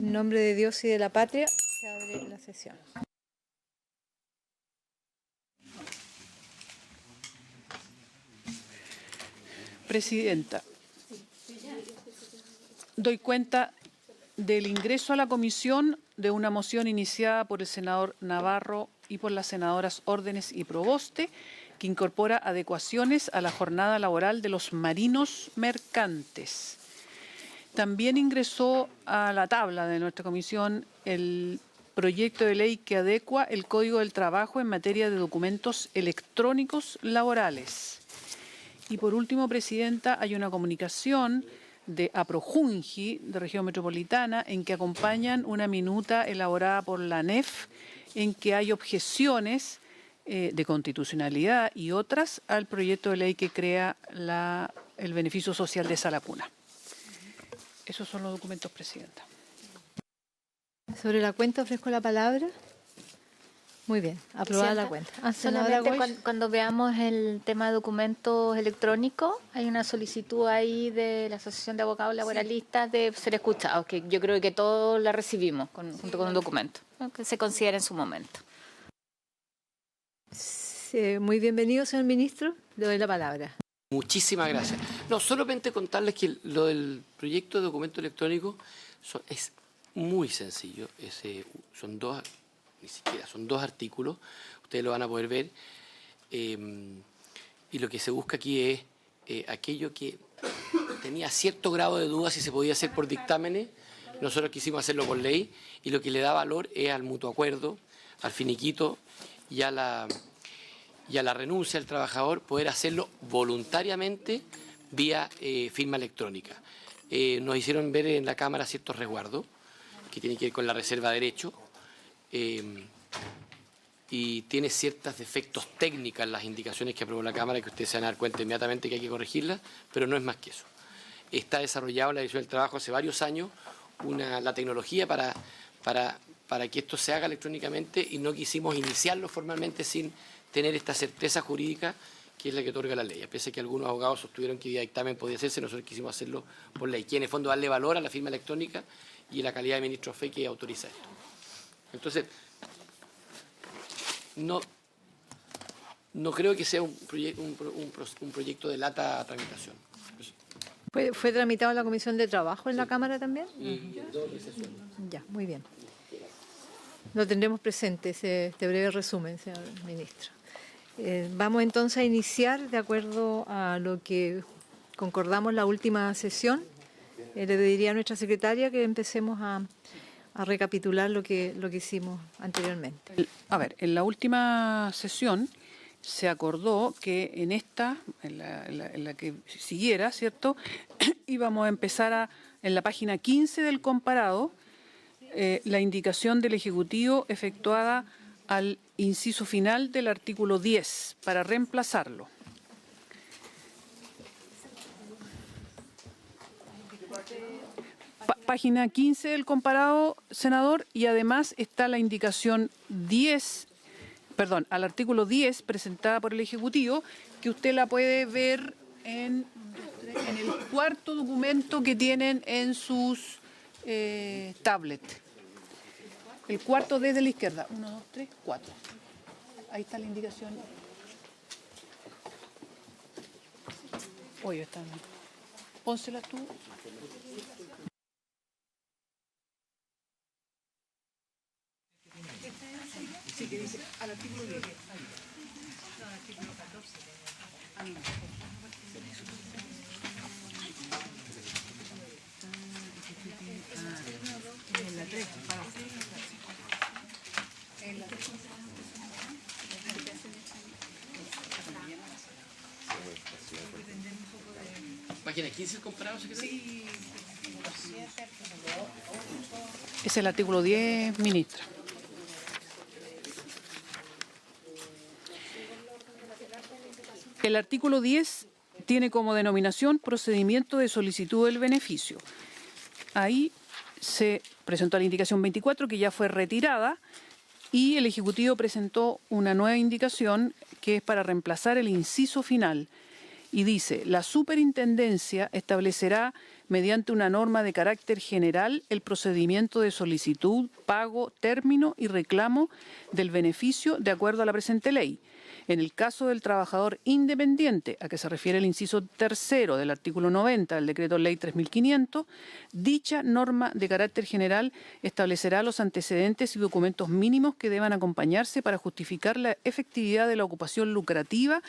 En nombre de Dios y de la patria, se abre la sesión. Presidenta, doy cuenta del ingreso a la comisión de una moción iniciada por el senador Navarro y por las senadoras Órdenes y Proboste, que incorpora adecuaciones a la jornada laboral de los marinos mercantes. También ingresó a la tabla de nuestra comisión el proyecto de ley que adecua el Código del Trabajo en materia de documentos electrónicos laborales. Y por último, Presidenta, hay una comunicación de Aprojunji, de Región Metropolitana, en que acompañan una minuta elaborada por la ANEF, en que hay objeciones de constitucionalidad y otras al proyecto de ley que crea el beneficio social de esa lacuna. Esos son los documentos, Presidenta. Sobre la cuenta ofrezco la palabra. Muy bien, aprobada la cuenta. Solamente cuando veamos el tema de documentos electrónicos, hay una solicitud ahí de la Asociación de Abogados Laboralistas de ser escuchados, que yo creo que todos la recibimos junto con un documento, que se considera en su momento. Muy bienvenido, señor ministro. Le doy la palabra. Muchísimas gracias. No, solamente contarles que lo del proyecto de documento electrónico es muy sencillo. Son dos artículos, ustedes lo van a poder ver, y lo que se busca aquí es aquello que tenía cierto grado de duda si se podía hacer por dictámenes. Nosotros quisimos hacerlo por ley, y lo que le da valor es al mutuo acuerdo, al finiquito y a la renuncia del trabajador, poder hacerlo voluntariamente vía firma electrónica. Nos hicieron ver en la Cámara ciertos resguardos que tienen que ver con la reserva de derechos, y tiene ciertos defectos técnicos en las indicaciones que aprobó la Cámara, que ustedes se van a dar cuenta inmediatamente que hay que corregirlas, pero no es más que eso. Está desarrollado en la División del Trabajo hace varios años la tecnología para que esto se haga electrónicamente, y no quisimos iniciarlo formalmente sin tener esta certeza jurídica que es la que otorga la ley. A pesar de que algunos abogados sostuvieron que vía dictamen podía hacerse, nosotros quisimos hacerlo por ley, que en el fondo darle valor a la firma electrónica y la calidad de ministro de fe que autoriza esto. Entonces, no creo que sea un proyecto de lata tramitación. ¿Fue tramitado en la Comisión de Trabajo en la Cámara también? Ya, muy bien. Lo tendremos presente, este breve resumen, señor ministro. Vamos entonces a iniciar, de acuerdo a lo que concordamos la última sesión. Le pediría a nuestra secretaria que empecemos a recapitular lo que hicimos anteriormente. A ver, en la última sesión se acordó que en la que siguiera, ¿cierto?, íbamos a empezar en la página 15 del comparado, la indicación del Ejecutivo efectuada al inciso final del artículo 10 para reemplazarlo. Página 15 del comparado, senador, y además está la indicación 10, al artículo 10 presentada por el Ejecutivo, que usted la puede ver en el cuarto documento que tienen en sus tablets. El cuarto desde la izquierda. 1, 2, 3, 4. Ahí está la indicación. Oye, están. Pónselas tú. Sí, que dice al artículo 10. No, al artículo 14. En la 3, en la 3. ¿Página 15 el comparado, secretario? Sí. Es el artículo 10, ministra. El artículo 10 tiene como denominación procedimiento de solicitud del beneficio. Ahí se presentó la indicación 24, que ya fue retirada, y el Ejecutivo presentó una nueva indicación que es para reemplazar el inciso final. y dice: la superintendencia establecerá mediante una norma de carácter general el procedimiento de solicitud, pago, término y reclamo del beneficio de acuerdo a la presente ley. En el caso del trabajador independiente, a que se refiere el inciso tercero del artículo 90 del Decreto Ley 3500, dicha norma de carácter general establecerá los antecedentes y documentos mínimos que deban acompañarse para justificar la efectividad de la ocupación lucrativa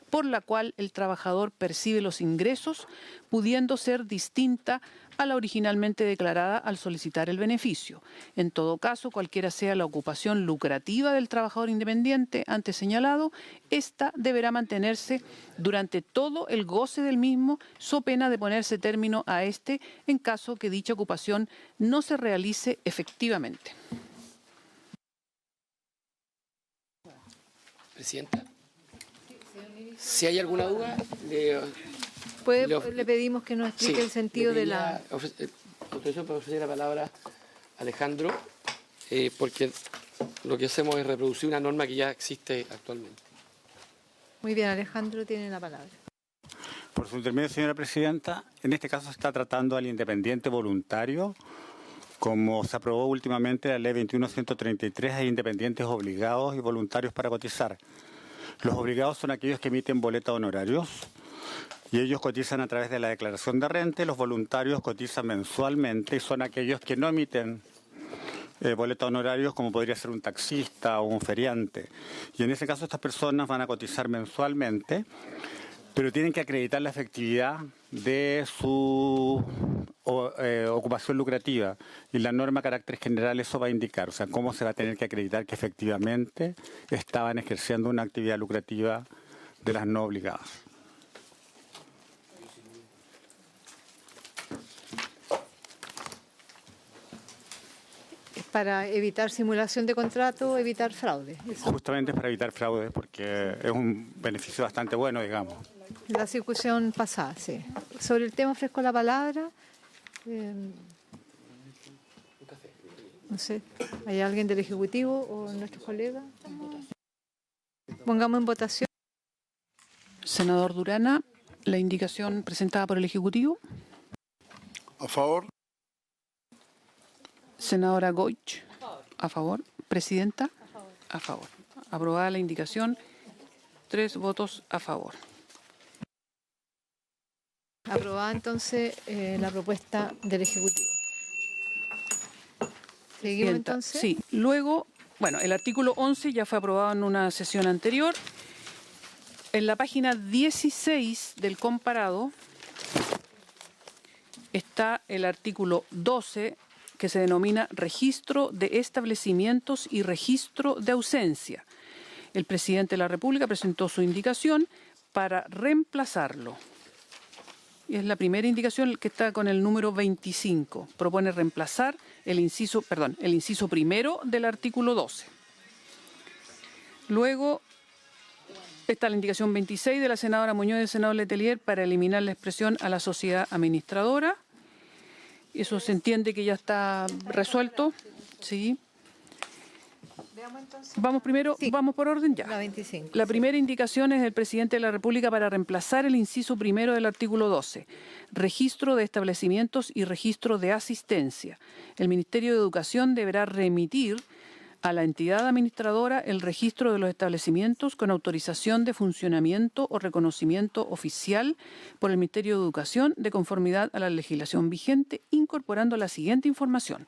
por la cual el trabajador percibe los ingresos, pudiendo ser distinta a la originalmente declarada al solicitar el beneficio. En todo caso, cualquiera sea la ocupación lucrativa del trabajador independiente antes señalado, ésta deberá mantenerse durante todo el goce del mismo, so pena de ponerse término a este en caso que dicha ocupación no se realice efectivamente. Presidenta, si hay alguna duda, Le pedimos que nos explique el sentido de la... Autorización para ofrecer la palabra a Alejandro, porque lo que hacemos es reproducir una norma que ya existe actualmente. Muy bien, Alejandro tiene la palabra. Por su intermedio, señora presidenta, en este caso se está tratando al independiente voluntario. Como se aprobó últimamente la ley 21.133, hay independientes obligados y voluntarios para cotizar. Los obligados son aquellos que emiten boletas honorarios y ellos cotizan a través de la declaración de renta. Los voluntarios cotizan mensualmente y son aquellos que no emiten boletas honorarios, como podría ser un taxista o un feriante. Y en ese caso estas personas van a cotizar mensualmente, pero tienen que acreditar la efectividad de su ocupación lucrativa. Y la norma de carácter general eso va a indicar, o sea, cómo se va a tener que acreditar que efectivamente estaban ejerciendo una actividad lucrativa de las no obligadas. Para evitar simulación de contrato, evitar fraude. Eso. Justamente es para evitar fraude, porque es un beneficio bastante bueno, digamos. La discusión pasada, sí. Sobre el tema ofrezco la palabra. No sé, ¿hay alguien del Ejecutivo o nuestros colegas? Pongamos en votación. Senador Durana, la indicación presentada por el Ejecutivo. A favor. Senadora Goich, a favor. Presidenta, a favor. Aprobada la indicación, 3 votos a favor. Aprobada entonces la propuesta del Ejecutivo. ¿Seguimos entonces? Sí, luego, bueno, el artículo 11 ya fue aprobado en una sesión anterior. En la página 16 del comparado está el artículo 12, que se denomina registro de establecimientos y registro de ausencia. El presidente de la República presentó su indicación para reemplazarlo. Y es la primera indicación que está con el número 25. Propone reemplazar el inciso primero del artículo 12. Luego está la indicación 26 de la senadora Muñoz y del senador Letelier para eliminar la expresión a la sociedad administradora. Eso se entiende que ya está resuelto. Sí. Vamos primero, sí. Vamos por orden ya. La 25. La primera indicación es del presidente de la República para reemplazar el inciso primero del artículo 12. Registro de establecimientos y registro de asistencia. El Ministerio de Educación deberá remitir a la entidad administradora el registro de los establecimientos con autorización de funcionamiento o reconocimiento oficial por el Ministerio de Educación de conformidad a la legislación vigente, incorporando la siguiente información: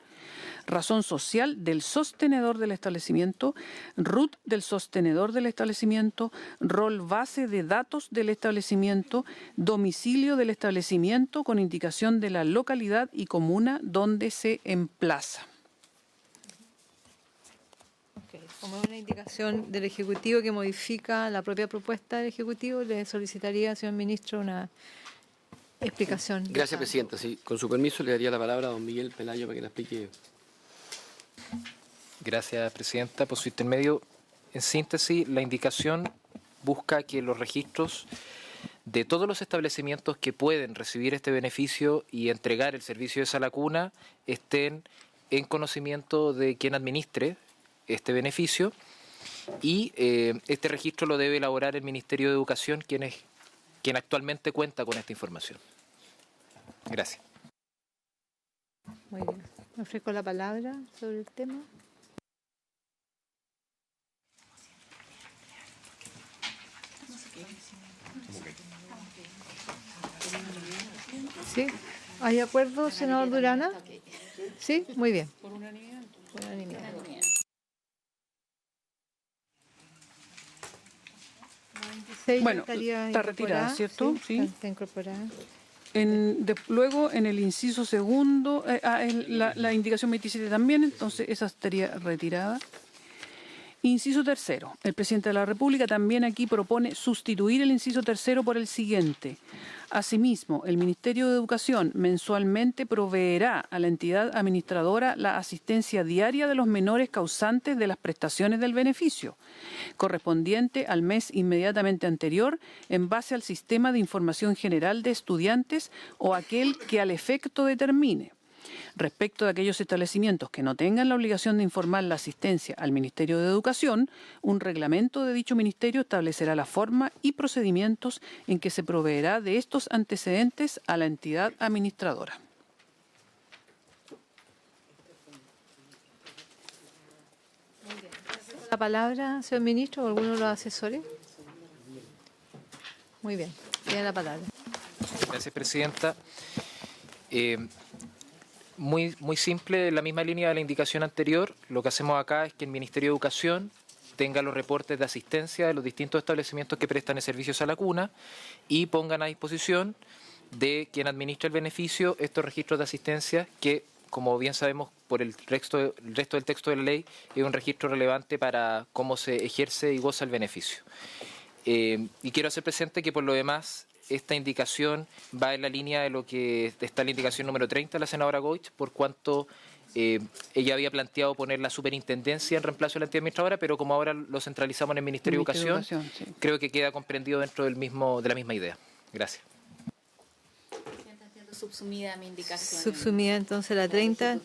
razón social del sostenedor del establecimiento, RUT del sostenedor del establecimiento, rol base de datos del establecimiento, domicilio del establecimiento con indicación de la localidad y comuna donde se emplaza. Como es una indicación del Ejecutivo que modifica la propia propuesta del Ejecutivo, le solicitaría, señor ministro, una explicación. Gracias, presidenta. Sí, con su permiso, le daría la palabra a don Miguel Pelayo para que la explique. Gracias, presidenta. Por su intermedio, en síntesis, la indicación busca que los registros de todos los establecimientos que pueden recibir este beneficio y entregar el servicio de sala cuna estén en conocimiento de quien administre este beneficio, y este registro lo debe elaborar el Ministerio de Educación, quien quien actualmente cuenta con esta información. Gracias. Muy bien. Me ofrezco la palabra sobre el tema. ¿Sí? ¿Hay acuerdo, senador Durana? ¿Sí? Muy bien. Por unanimidad. Por unanimidad. Bueno, estaría está retirada, incorporada, ¿cierto? Sí. Está incorporada. Luego, en el inciso segundo, la indicación 27 también, entonces esa estaría retirada. Inciso tercero. El presidente de la República también aquí propone sustituir el inciso tercero por el siguiente. Asimismo, el Ministerio de Educación mensualmente proveerá a la entidad administradora la asistencia diaria de los menores causantes de las prestaciones del beneficio, correspondiente al mes inmediatamente anterior, en base al Sistema de Información General de Estudiantes o aquel que al efecto determine. Respecto de aquellos establecimientos que no tengan la obligación de informar la asistencia al Ministerio de Educación, un reglamento de dicho ministerio establecerá la forma y procedimientos en que se proveerá de estos antecedentes a la entidad administradora. La palabra, señor ministro, o alguno de los asesores. Muy bien, tiene la palabra. Gracias, presidenta. Muy simple, en la misma línea de la indicación anterior, lo que hacemos acá es que el Ministerio de Educación tenga los reportes de asistencia de los distintos establecimientos que prestan servicios a la cuna y pongan a disposición de quien administra el beneficio estos registros de asistencia que, como bien sabemos por el resto del texto de la ley, es un registro relevante para cómo se ejerce y goza el beneficio. Y quiero hacer presente que por lo demás esta indicación va en la línea de lo que está en la indicación número 30 de la senadora Goich, por cuanto ella había planteado poner la superintendencia en reemplazo de la entidad administradora, pero como ahora lo centralizamos en el Ministerio de Educación, sí. Creo que queda comprendido dentro de la misma idea. Gracias. Está siendo subsumida mi indicación. Subsumida entonces la 30.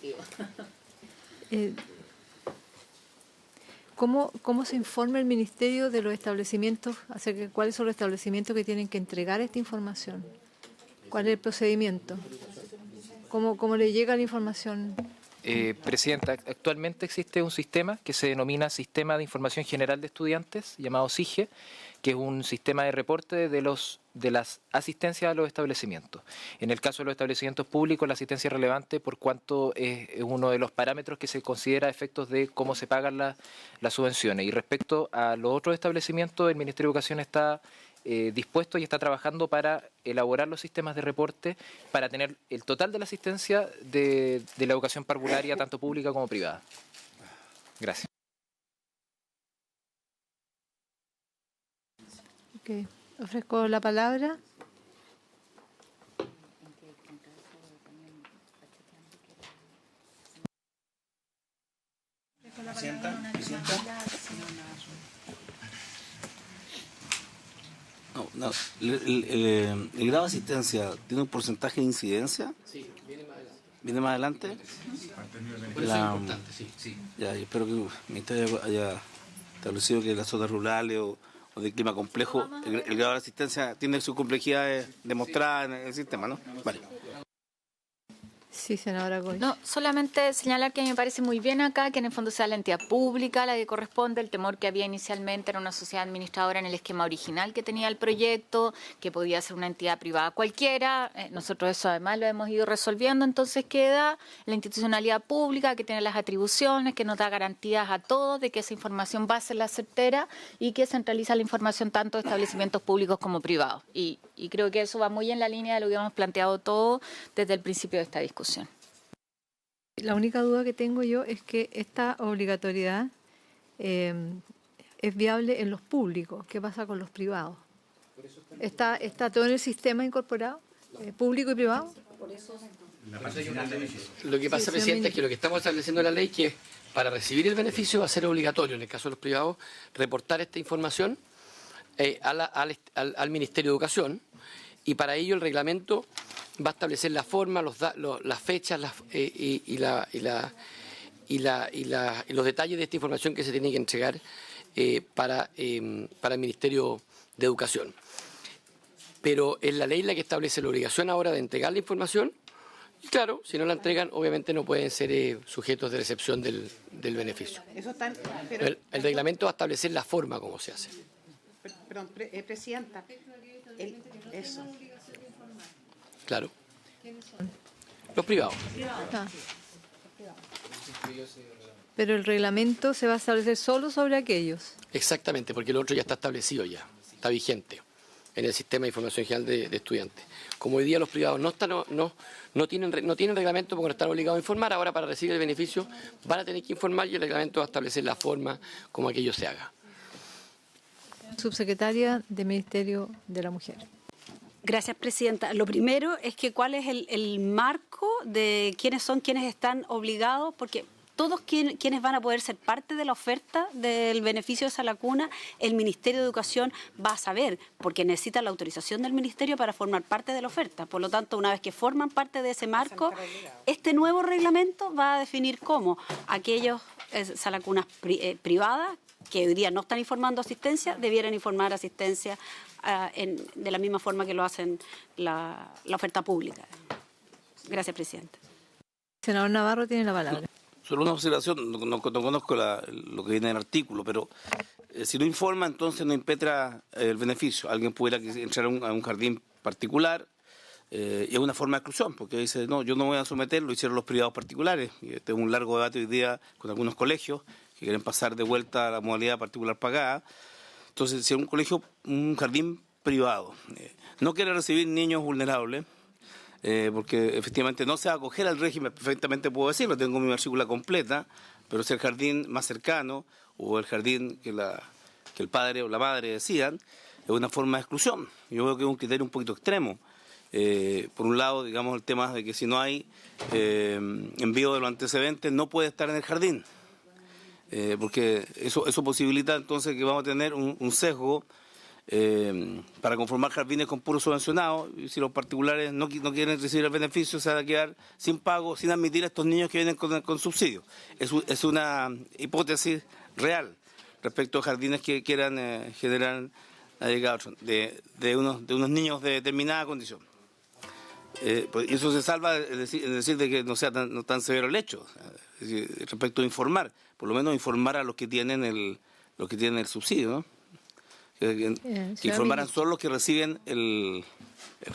¿Cómo se informa el Ministerio de los establecimientos, acerca de cuáles son los establecimientos que tienen que entregar esta información? ¿Cuál es el procedimiento? ¿Cómo le llega la información? Presidenta, actualmente existe un sistema que se denomina Sistema de Información General de Estudiantes, llamado SIGE, que es un sistema de reporte de las asistencias a los establecimientos. En el caso de los establecimientos públicos, la asistencia es relevante por cuanto es uno de los parámetros que se considera a efectos de cómo se pagan las subvenciones. Y respecto a los otros establecimientos, el Ministerio de Educación está dispuesto y está trabajando para elaborar los sistemas de reporte para tener el total de la asistencia de la educación parvularia, tanto pública como privada. Gracias. Okay. Ofrezco la palabra. Presidenta. No, el grado de asistencia tiene un porcentaje de incidencia. Sí, viene más adelante. ¿Viene más adelante? Por eso es importante, sí. Ya, yo espero que el Ministerio haya establecido que en las zonas rurales o de clima complejo, el grado de asistencia tiene su complejidad demostrada en el sistema, ¿no? Vale. Sí, senadora Goy. No, solamente señalar que a mí me parece muy bien acá que en el fondo sea la entidad pública la que corresponde. El temor que había inicialmente era una sociedad administradora en el esquema original que tenía el proyecto, que podía ser una entidad privada cualquiera. Nosotros eso además lo hemos ido resolviendo. Entonces queda la institucionalidad pública que tiene las atribuciones, que nos da garantías a todos de que esa información va a ser la certera y que centraliza la información tanto de establecimientos públicos como privados. Y creo que eso va muy en la línea de lo que hemos planteado todo desde el principio de esta discusión. La única duda que tengo yo es que esta obligatoriedad es viable en los públicos. ¿Qué pasa con los privados? ¿Está todo en el sistema incorporado, público y privado? Lo que pasa, presidente, es que lo que estamos estableciendo en la ley es que para recibir el beneficio va a ser obligatorio, en el caso de los privados, reportar esta información al Ministerio de Educación, y para ello el reglamento va a establecer la forma, las fechas y los detalles de esta información que se tiene que entregar para el Ministerio de Educación. pero es la ley la que establece la obligación ahora de entregar la información. Y claro, si no la entregan, obviamente no pueden ser sujetos de recepción del beneficio. El reglamento va a establecer la forma como se hace. Perdón, Presidenta. Eso. Claro. Los privados. Ah. Pero el reglamento se va a establecer solo sobre aquellos. Exactamente, porque el otro ya está establecido ya, está vigente en el sistema de información general de estudiantes. Como hoy día los privados no tienen reglamento porque no están obligados a informar, ahora para recibir el beneficio van a tener que informar y el reglamento va a establecer la forma como aquello se haga. Subsecretaria del Ministerio de la Mujer. Gracias, Presidenta. Lo primero es que cuál es el marco de quiénes son quienes están obligados, porque todos quienes van a poder ser parte de la oferta del beneficio de Sala Cuna, el Ministerio de Educación va a saber, porque necesita la autorización del Ministerio para formar parte de la oferta. Por lo tanto, una vez que forman parte de ese marco, este nuevo reglamento va a definir cómo aquellos Sala Cunas privadas que hoy día no están informando asistencia, debieran informar asistencia de la misma forma que lo hacen la oferta pública. Gracias, Presidenta. Senador Navarro tiene la palabra. Solo una observación, no conozco lo que viene en el artículo, pero si no informa, entonces no impetra el beneficio. Alguien pudiera entrar a un jardín particular y es una forma de exclusión, porque dice, no, yo no voy a someter, lo hicieron los privados particulares. Y tengo un largo debate hoy día con algunos colegios que quieren pasar de vuelta a la modalidad particular pagada. Entonces, si un jardín privado no quiere recibir niños vulnerables, porque efectivamente no se va a acoger al régimen, perfectamente puedo decirlo, tengo mi matrícula completa, pero si el jardín más cercano o el jardín que el padre o la madre decían, es una forma de exclusión. Yo veo que es un criterio un poquito extremo. Por un lado, digamos, el tema de que si no hay envío de los antecedentes, no puede estar en el jardín, porque eso posibilita entonces que vamos a tener un sesgo para conformar jardines con puros subvencionados, y si los particulares no quieren recibir el beneficio, se van a quedar sin pago, sin admitir a estos niños que vienen con subsidio. Es una hipótesis real respecto a jardines que quieran generar de unos niños de determinada condición. Y eso se salva en decir de que no sea tan severo el hecho, respecto a informar, por lo menos informar a los que tienen el subsidio, ¿no? Que informaran solo los que reciben el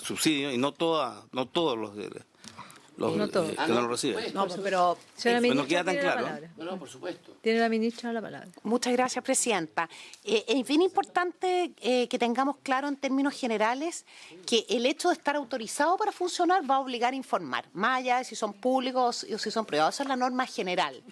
subsidio y no todos los que no lo reciben. No, pero no queda tan claro. No, por supuesto. Tiene la ministra la palabra. muchas gracias, Presidenta. Es bien importante que tengamos claro en términos generales que el hecho de estar autorizado para funcionar va a obligar a informar, más allá de si son públicos o si son privados. Esa es la norma general.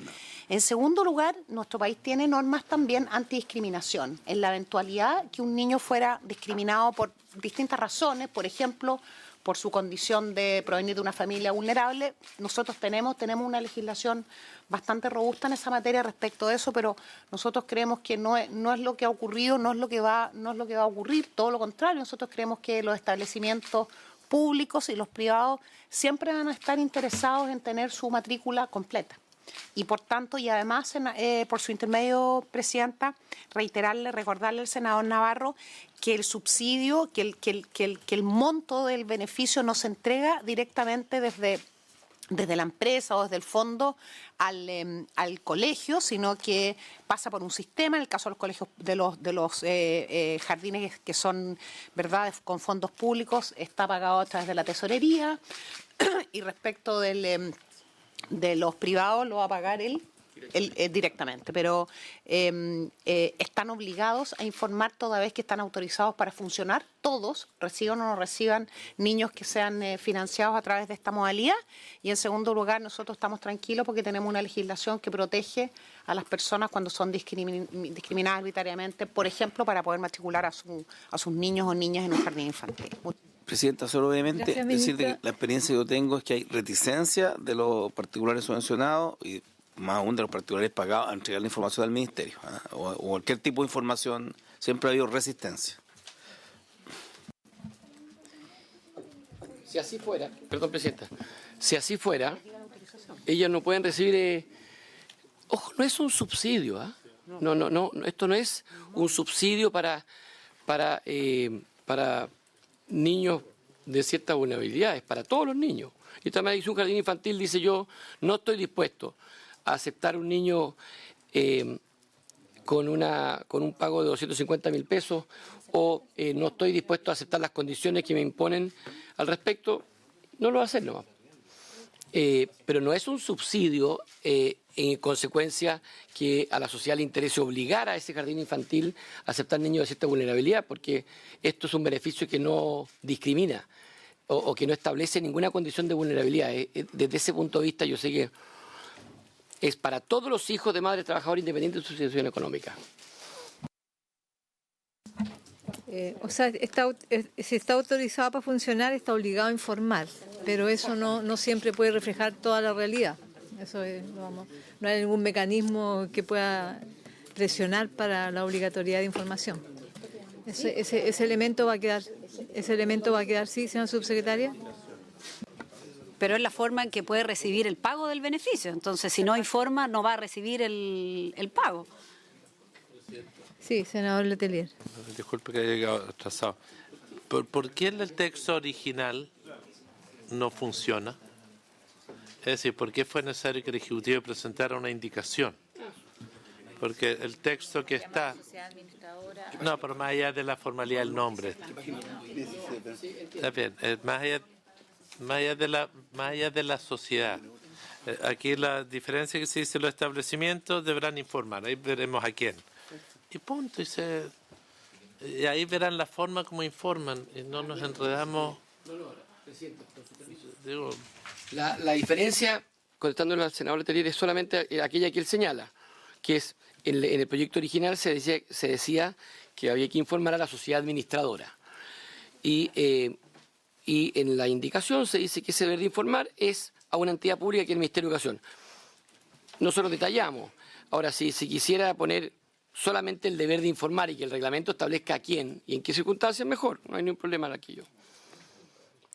En segundo lugar, nuestro país tiene normas también antidiscriminación. En la eventualidad que un niño fuera discriminado por distintas razones, por ejemplo, por su condición de provenir de una familia vulnerable, nosotros tenemos una legislación bastante robusta en esa materia respecto de eso, pero nosotros creemos que no es lo que ha ocurrido, no es lo que va a ocurrir, todo lo contrario. Nosotros creemos que los establecimientos públicos y los privados siempre van a estar interesados en tener su matrícula completa. Y por tanto, y además, por su intermedio, Presidenta, recordarle al senador Navarro que el subsidio, que el monto del beneficio no se entrega directamente desde la empresa o desde el fondo al colegio, sino que pasa por un sistema. En el caso de los colegios, de los jardines que son, ¿verdad?, con fondos públicos, está pagado a través de la tesorería. Y respecto de los privados lo va a pagar él directamente, pero están obligados a informar toda vez que están autorizados para funcionar, todos, reciban o no reciban niños que sean financiados a través de esta modalidad. Y en segundo lugar, nosotros estamos tranquilos porque tenemos una legislación que protege a las personas cuando son discriminadas arbitrariamente, por ejemplo, para poder matricular a sus niños o niñas en un jardín infantil. Presidenta, solo brevemente decirte que la experiencia que yo tengo es que hay reticencia de los particulares subvencionados y más aún de los particulares pagados a entregar la información al Ministerio, o cualquier tipo de información. Siempre ha habido resistencia. Si así fuera, perdón, Presidenta, si así fuera, ellos no pueden recibir, ojo, no es un subsidio, No, esto no es un subsidio para niños de cierta vulnerabilidad, es para todos los niños. Y también dice un jardín infantil, dice yo, no estoy dispuesto a aceptar un niño con un pago de 250.000 pesos o no estoy dispuesto a aceptar las condiciones que me imponen al respecto, no lo va a hacer nomás. Pero no es un subsidio en consecuencia que a la sociedad le interese obligar a ese jardín infantil a aceptar niños de cierta vulnerabilidad, porque esto es un beneficio que no discrimina o que no establece ninguna condición de vulnerabilidad. Desde ese punto de vista yo sé que es para todos los hijos de madres trabajadoras independientes de su situación económica. O sea, si está autorizado para funcionar, está obligado a informar, pero eso no siempre puede reflejar toda la realidad. Eso es, no hay ningún mecanismo que pueda presionar para la obligatoriedad de información. Ese elemento va a quedar, sí, señora subsecretaria. Pero es la forma en que puede recibir el pago del beneficio. Entonces, si no informa, no va a recibir el pago. Sí, senador Letelier. Disculpe que haya llegado atrasado. ¿Por qué el texto original no funciona? Es decir, ¿por qué fue necesario que el Ejecutivo presentara una indicación? Porque el texto que está... No, pero más allá de la formalidad del nombre. Está bien, más allá de la sociedad. Aquí la diferencia que se dice, los establecimientos deberán informar. Ahí veremos a quién. Y punto. Y ahí verán la forma como informan. Y no nos enredamos. Digo, la diferencia, contestándole al senador Letelier, es solamente aquella que él señala, que es en el proyecto original se decía que había que informar a la sociedad administradora. Y en la indicación se dice que ese deber de informar es a una entidad pública que es el Ministerio de Educación. Nosotros detallamos. Ahora, si quisiera poner solamente el deber de informar y que el reglamento establezca a quién y en qué circunstancias, mejor. No hay ningún problema en aquello.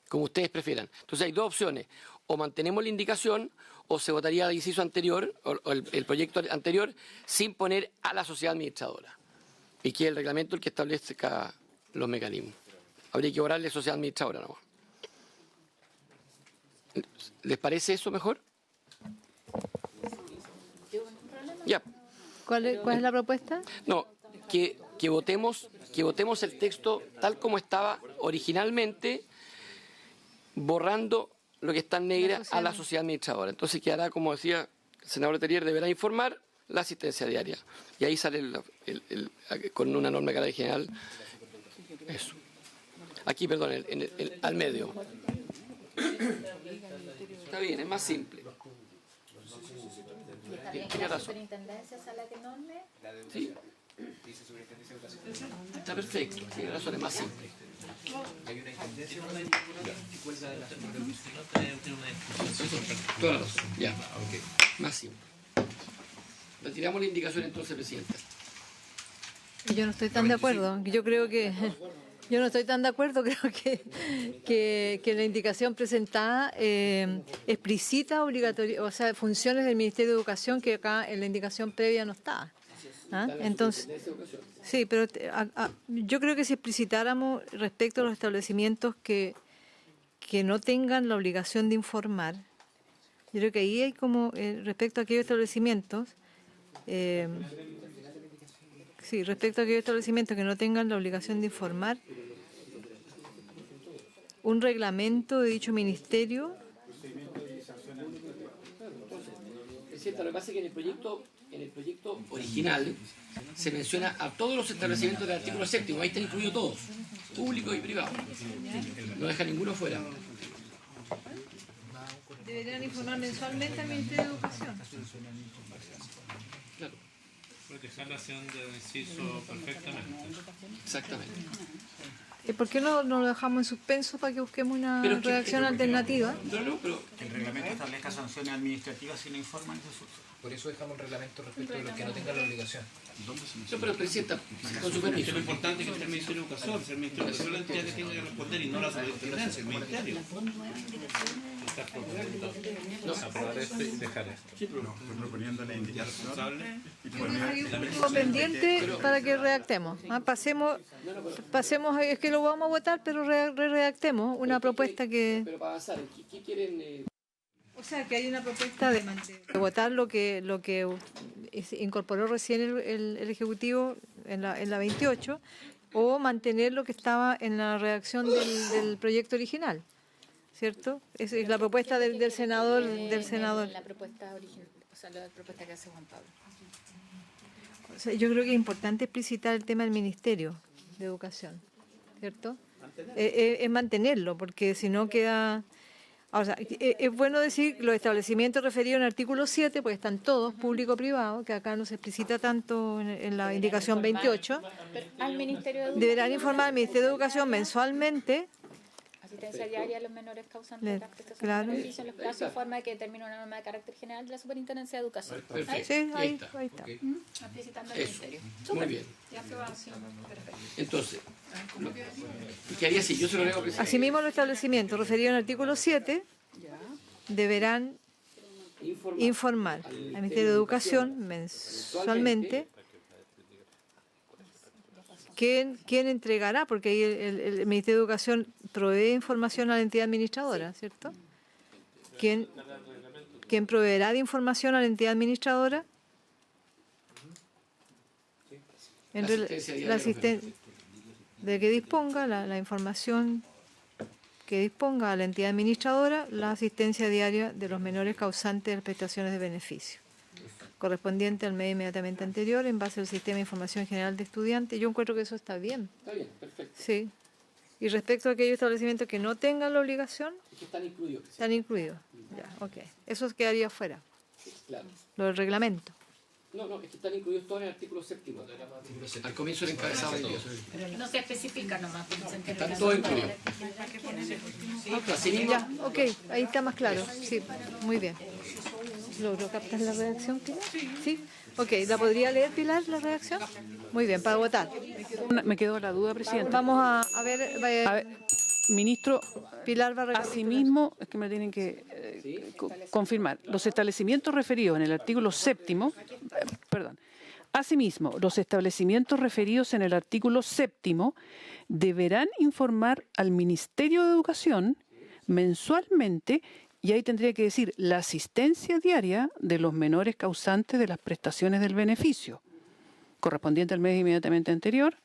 Como ustedes prefieran. Entonces hay dos opciones. O mantenemos la indicación o se votaría el inciso anterior o el proyecto anterior sin poner a la sociedad administradora. Y que el reglamento el que establezca los mecanismos. Habría que borrarle sociedad administradora nomás. ¿Les parece eso mejor? Ya. ¿Cuál es la propuesta? No, que votemos el texto tal como estaba originalmente, borrando lo que está en negra a la sociedad administradora. Entonces quedará, como decía el senador Letelier, deberá informar la asistencia diaria. Y ahí sale con una norma de carácter general eso. Aquí, perdón, al medio. Está bien, es más simple. Tiene razón. Sí. Está perfecto, tiene razón, es más simple. Toda la razón, ya. Más simple. Retiramos la indicación entonces, Presidenta. Yo no estoy tan de acuerdo. Yo no estoy tan de acuerdo, creo que la indicación presentada explicita funciones del Ministerio de Educación que acá en la indicación previa no está. Entonces, sí, pero yo creo que si explicitáramos respecto a los establecimientos que no tengan la obligación de informar, yo creo que ahí hay como, respecto a aquellos establecimientos, respecto a aquellos establecimientos que no tengan la obligación de informar, un reglamento de dicho ministerio. Presidenta, lo que pasa es que en el proyecto original se menciona a todos los establecimientos del artículo 7º, ahí están incluidos todos, públicos y privados. No deja ninguno fuera. Deberían informar mensualmente al Ministerio de Educación. Claro. Porque están haciendo el inciso perfectamente. Exactamente. ¿Y por qué no lo dejamos en suspenso para que busquemos una redacción alternativa? Pero el reglamento establezca sanciones administrativas si no informan de eso. Por eso dejamos el reglamento respecto de los que no tengan la obligación. No, pero Presidenta, con su permiso. Lo importante es que esté el Ministerio de Educación, el Ministerio de Educación es la entidad que tiene que responder y no la superintendencia, el Ministerio. estás proponiendo aprobar esto y dejar esto. proponiendo la indicación. Tengo pendiente para que redactemos. Pasemos, es que lo vamos a votar, pero redactemos una propuesta que... Pero para avanzar, ¿qué quieren? O sea, que hay una propuesta de votar lo que incorporó recién el Ejecutivo en la 28, o mantener lo que estaba en la redacción del proyecto original, ¿cierto? Esa es la propuesta del senador. La propuesta original, o sea, la propuesta que hace Juan Pablo. O sea, yo creo que es importante explicitar el tema del Ministerio de Educación, ¿cierto? Es mantenerlo, porque si no queda... O sea, es bueno decir los establecimientos referidos en el artículo 7, pues están todos público-privado, que acá no se explicita tanto en la indicación 28. Al Ministerio de Educación. Deberán informar al Ministerio de Educación mensualmente. Asistencia diaria a los menores causantes de las prestaciones claro. de beneficio en los plazos y forma que determina una norma de carácter general de la Superintendencia de Educación. Perfecto. Sí, ahí está. Okay. Explicitando al Eso. Ministerio. Muy bien. Ya aprobación. Perfecto. Entonces, ¿qué haría si yo se lo leo, presidente? Asimismo, los establecimientos referidos en el artículo 7 deberán informar al Ministerio de Educación mensualmente quién entregará, porque ahí el Ministerio de Educación provee información a la entidad administradora, ¿cierto? ¿Quién proveerá de información a la entidad administradora? La asistencia de que disponga la información que disponga a la entidad administradora la asistencia diaria de los menores causantes de las prestaciones de beneficio, correspondiente al mes inmediatamente anterior en base al Sistema de Información General de Estudiantes. Yo encuentro que eso está bien. Está bien, perfecto. Sí. Y respecto a aquellos establecimientos que no tengan la obligación, Es que están incluidos. están incluidos. Ya, ok. Eso quedaría fuera, Claro. lo del reglamento. No, es que están incluidos todos en el artículo 7. Al comienzo del encabezado de ellos. No se especifica nomás. Están todos incluidos. Asimismo, Ya, ok, ahí está más claro. Sí, muy bien. ¿Logró captar la redacción, Pilar? Sí. Ok, ¿la podría leer, Pilar, la redacción? Muy bien, para votar. Me quedó la duda, Presidenta. Vamos a ver, Ministro, Pilar va a recapitular. asimismo, es que me tienen que confirmar, los establecimientos referidos en el artículo 7, asimismo, los establecimientos referidos en el artículo 7 deberán informar al Ministerio de Educación mensualmente, y ahí tendría que decir la asistencia diaria de los menores causantes de las prestaciones del beneficio, correspondiente al mes inmediatamente anterior,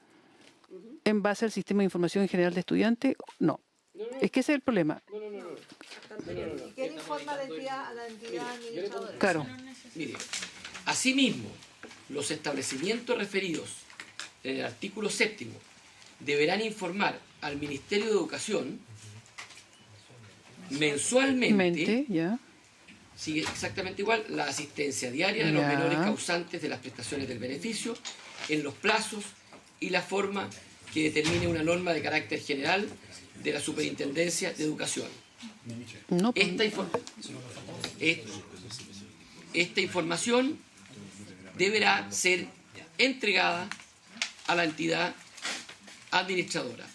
en base al Sistema de Información General de Estudiantes. No, es que ese es el problema. ¿Quién informa a la entidad administradora? Claro. mire, asimismo, los establecimientos referidos en el artículo 7 deberán informar al Ministerio de Educación mensualmente, Ya. sigue exactamente igual, la asistencia diaria de los Ya. menores causantes de las prestaciones del beneficio en los plazos y la forma que determine una norma de carácter general de la Superintendencia de Educación. No, pues, Esta información deberá ser entregada a la entidad administradora.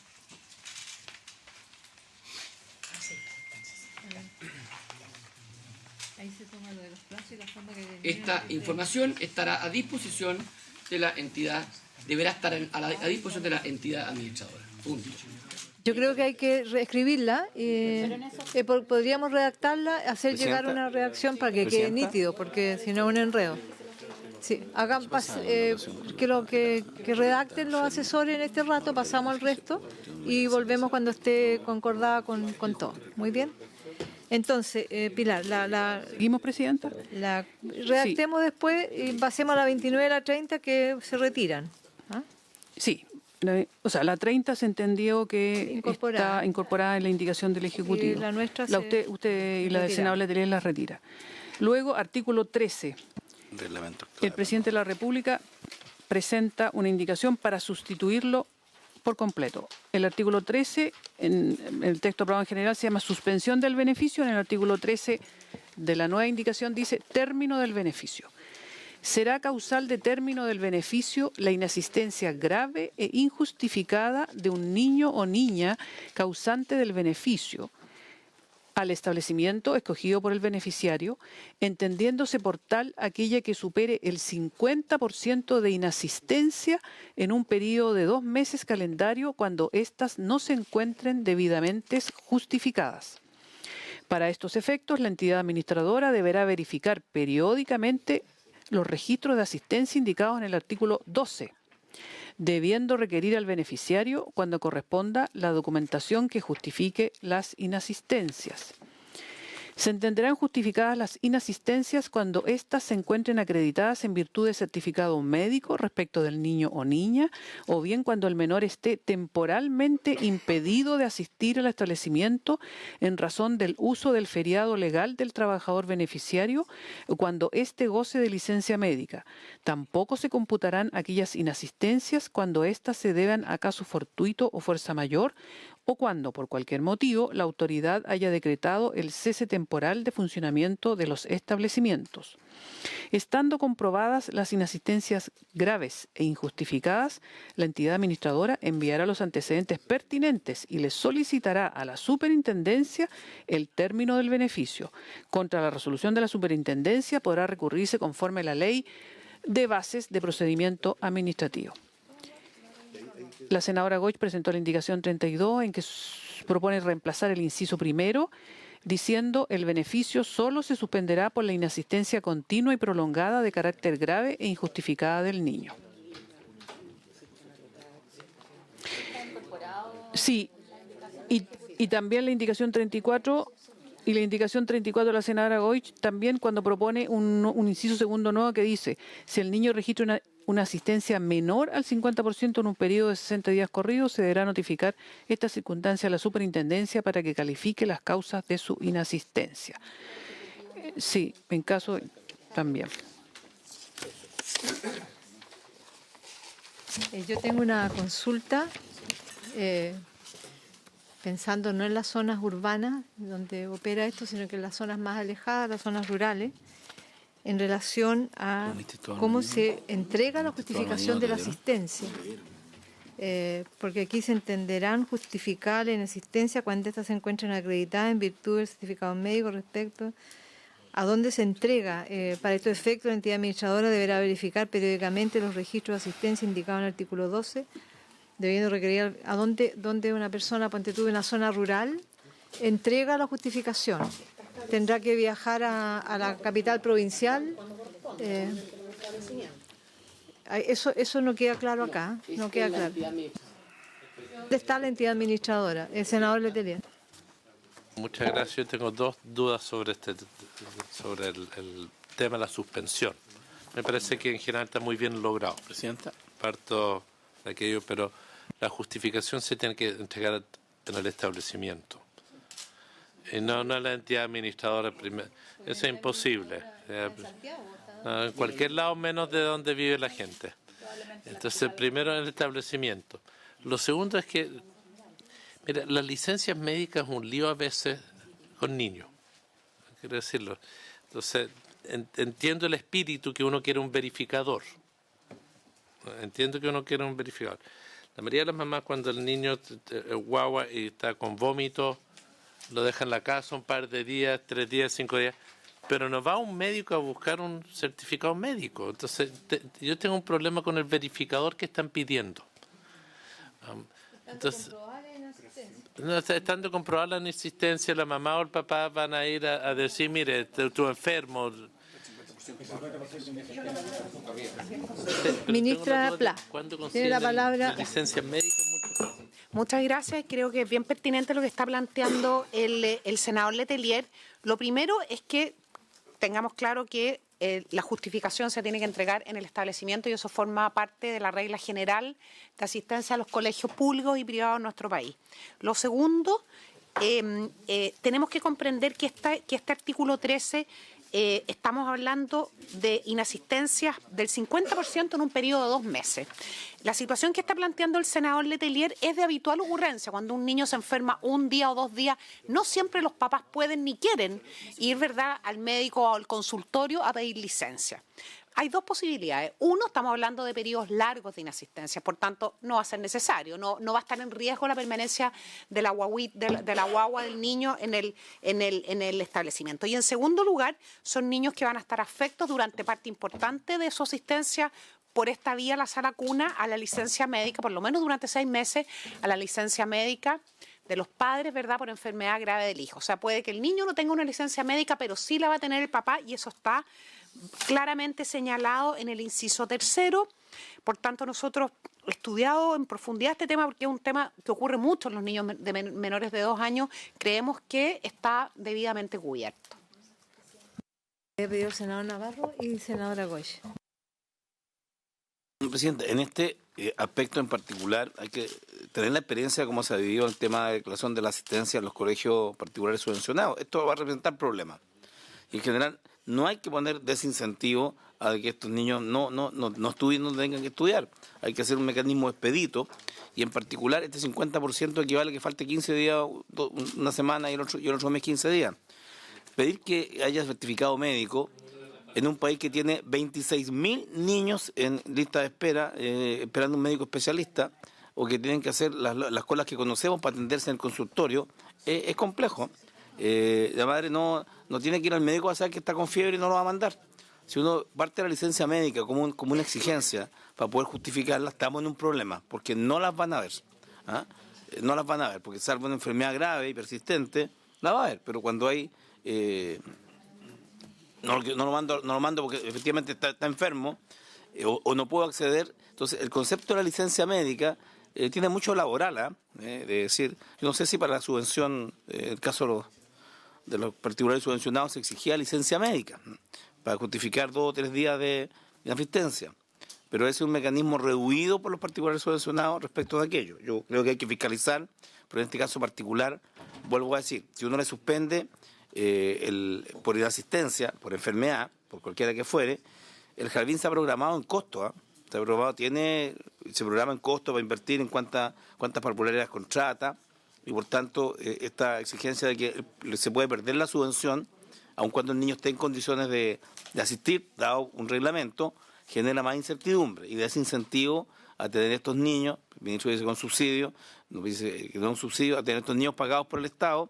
Esta información estará a disposición de la entidad, deberá estar a disposición de la entidad administradora. Punto. Yo creo que hay que reescribirla. Podríamos redactarla, hacer llegar una redacción para que quede nítido, porque si no es un enredo. Sí, que redacten los asesores en este rato, pasamos al resto y volvemos cuando esté concordada con todo. Muy bien. Entonces, Pilar, ¿seguimos, Presidenta? La redactemos después y pasemos a la 29 y a la 30 que se retiran. ¿Ah? Sí. La 30 se entendió que está incorporada en la indicación del Ejecutivo. Y la nuestra usted y la del senador Letelier la retira. Luego, artículo 13. El presidente de la República presenta una indicación para sustituirlo por completo. El artículo 13, en el texto aprobado en general, se llama suspensión del beneficio. En el artículo 13 de la nueva indicación dice término del beneficio. Será causal de término del beneficio la inasistencia grave e injustificada de un niño o niña causante del beneficio al establecimiento escogido por el beneficiario, entendiéndose por tal aquella que supere el 50% de inasistencia en un periodo de 2 meses calendario cuando éstas no se encuentren debidamente justificadas. Para estos efectos, la entidad administradora deberá verificar periódicamente los registros de asistencia indicados en el artículo 12, debiendo requerir al beneficiario, cuando corresponda, la documentación que justifique las inasistencias. Se entenderán justificadas las inasistencias cuando éstas se encuentren acreditadas en virtud de certificado médico respecto del niño o niña, o bien cuando el menor esté temporalmente impedido de asistir al establecimiento en razón del uso del feriado legal del trabajador beneficiario, o cuando éste goce de licencia médica. Tampoco se computarán aquellas inasistencias cuando éstas se deban a caso fortuito o fuerza mayor, o cuando, por cualquier motivo, la autoridad haya decretado el cese temporal de funcionamiento de los establecimientos. Estando comprobadas las inasistencias graves e injustificadas, la entidad administradora enviará los antecedentes pertinentes y les solicitará a la superintendencia el término del beneficio. Contra la resolución de la superintendencia podrá recurrirse conforme a la ley de bases de procedimiento administrativo. La senadora Goich presentó la indicación 32 en que propone reemplazar el inciso primero diciendo el beneficio solo se suspenderá por la inasistencia continua y prolongada de carácter grave e injustificada del niño. Sí, y también la indicación 34 y la indicación 34 de la senadora Goich también cuando propone un inciso segundo nuevo que dice si el niño registra una asistencia menor al 50% en un periodo de 60 días corridos, se deberá notificar esta circunstancia a la superintendencia para que califique las causas de su inasistencia. Sí, en caso también. Yo tengo una consulta, pensando no en las zonas urbanas donde opera esto, sino que en las zonas más alejadas, las zonas rurales, en relación a cómo se entrega la justificación de la asistencia. Porque aquí se entenderán justificar la inasistencia cuando éstas se encuentren acreditadas en virtud del certificado médico respecto a dónde se entrega. Para estos efectos, la entidad administradora deberá verificar periódicamente los registros de asistencia indicados en el artículo 12, debiendo requerir a dónde una persona, ponte tú, en una zona rural, entrega la justificación. Tendrá que viajar a la capital provincial. Eso no queda claro acá. No queda claro. ¿Dónde está la entidad administradora? El senador Letelier. Muchas gracias. Yo tengo dos dudas sobre el tema de la suspensión. Me parece que en general está muy bien logrado. Presidenta. Parto de aquello, pero la justificación se tiene que entregar en el establecimiento. Y no la entidad administradora primero. Eso es imposible. En cualquier lado menos de donde vive la gente. Entonces, primero en el establecimiento. Lo segundo es que, mira, las licencias médicas es un lío a veces con niños. Quiero decirlo. Entonces, entiendo el espíritu que uno quiere un verificador. Entiendo que uno quiere un verificador. La mayoría de las mamás, cuando el niño es guagua y está con vómito, lo deja en la casa un par de días, 3 días, 5 días, pero no va un médico a buscar un certificado médico. Entonces, yo tengo un problema con el verificador que están pidiendo. Entonces, estando comprobada la inexistencia, la mamá o el papá van a ir a decir, mire, tú enfermo. Ministra Pla, tiene la palabra. Licencias médicas. Muchas gracias. Creo que es bien pertinente lo que está planteando el senador Letelier. Lo primero es que tengamos claro que la justificación se tiene que entregar en el establecimiento y eso forma parte de la regla general de asistencia a los colegios públicos y privados en nuestro país. Lo segundo, tenemos que comprender que este artículo 13 estamos hablando de inasistencias del 50% en un periodo de 2 meses. La situación que está planteando el senador Letelier es de habitual ocurrencia. Cuando un niño se enferma 1 día o 2 días, no siempre los papás pueden ni quieren ir, ¿verdad?, al médico o al consultorio a pedir licencia. Hay dos posibilidades. Uno, estamos hablando de periodos largos de inasistencia, por tanto, no va a ser necesario, no va a estar en riesgo la permanencia de la guagua del niño en el establecimiento. Y en segundo lugar, son niños que van a estar afectos durante parte importante de su asistencia por esta vía, la sala cuna, a la licencia médica, por lo menos durante 6 meses, a la licencia médica de los padres, ¿verdad?, por enfermedad grave del hijo. O sea, puede que el niño no tenga una licencia médica, pero sí la va a tener el papá, y eso está claramente señalado en el inciso 3º. Por tanto, nosotros hemos estudiado en profundidad este tema, porque es un tema que ocurre mucho en los niños de menores de 2 años. Creemos que está debidamente cubierto. He pedido el senador Navarro y senadora Goix. Presidente, en este aspecto en particular hay que tener la experiencia de cómo se ha vivido el tema de declaración de la asistencia en los colegios particulares subvencionados. Esto va a representar problemas. Y en general no hay que poner desincentivo a que estos niños no estudien, no tengan que estudiar. Hay que hacer un mecanismo expedito, y en particular este 50% equivale a que falte 15 días, una semana, y el otro mes 15 días. Pedir que haya certificado médico en un país que tiene 26.000 niños en lista de espera, esperando un médico especialista, o que tienen que hacer las colas que conocemos para atenderse en el consultorio, es complejo. La madre no tiene que ir al médico a saber que está con fiebre y no lo va a mandar. Si uno parte de la licencia médica como una exigencia para poder justificarla, estamos en un problema, porque no las van a ver. No las van a ver, porque salvo una enfermedad grave y persistente, la va a ver, pero cuando hay... no lo mando porque efectivamente está enfermo, o no puedo acceder. Entonces, el concepto de la licencia médica tiene mucho laboral, de decir, yo no sé si para la subvención, el caso de los particulares subvencionados, se exigía licencia médica para justificar 2 o 3 días de asistencia, pero ese es un mecanismo reducido por los particulares subvencionados respecto de aquello. Yo creo que hay que fiscalizar, pero en este caso particular, vuelvo a decir, si uno le suspende por inasistencia, por enfermedad, por cualquiera que fuere, el jardín se ha programado en costo, se programa en costo para invertir en cuántas parvularias contrata, y por tanto esta exigencia de que se puede perder la subvención, aun cuando el niño esté en condiciones de asistir, dado un reglamento, genera más incertidumbre y desincentivo a tener estos niños. El ministro dice con subsidio, nos dice que no es un subsidio, a tener estos niños pagados por el Estado,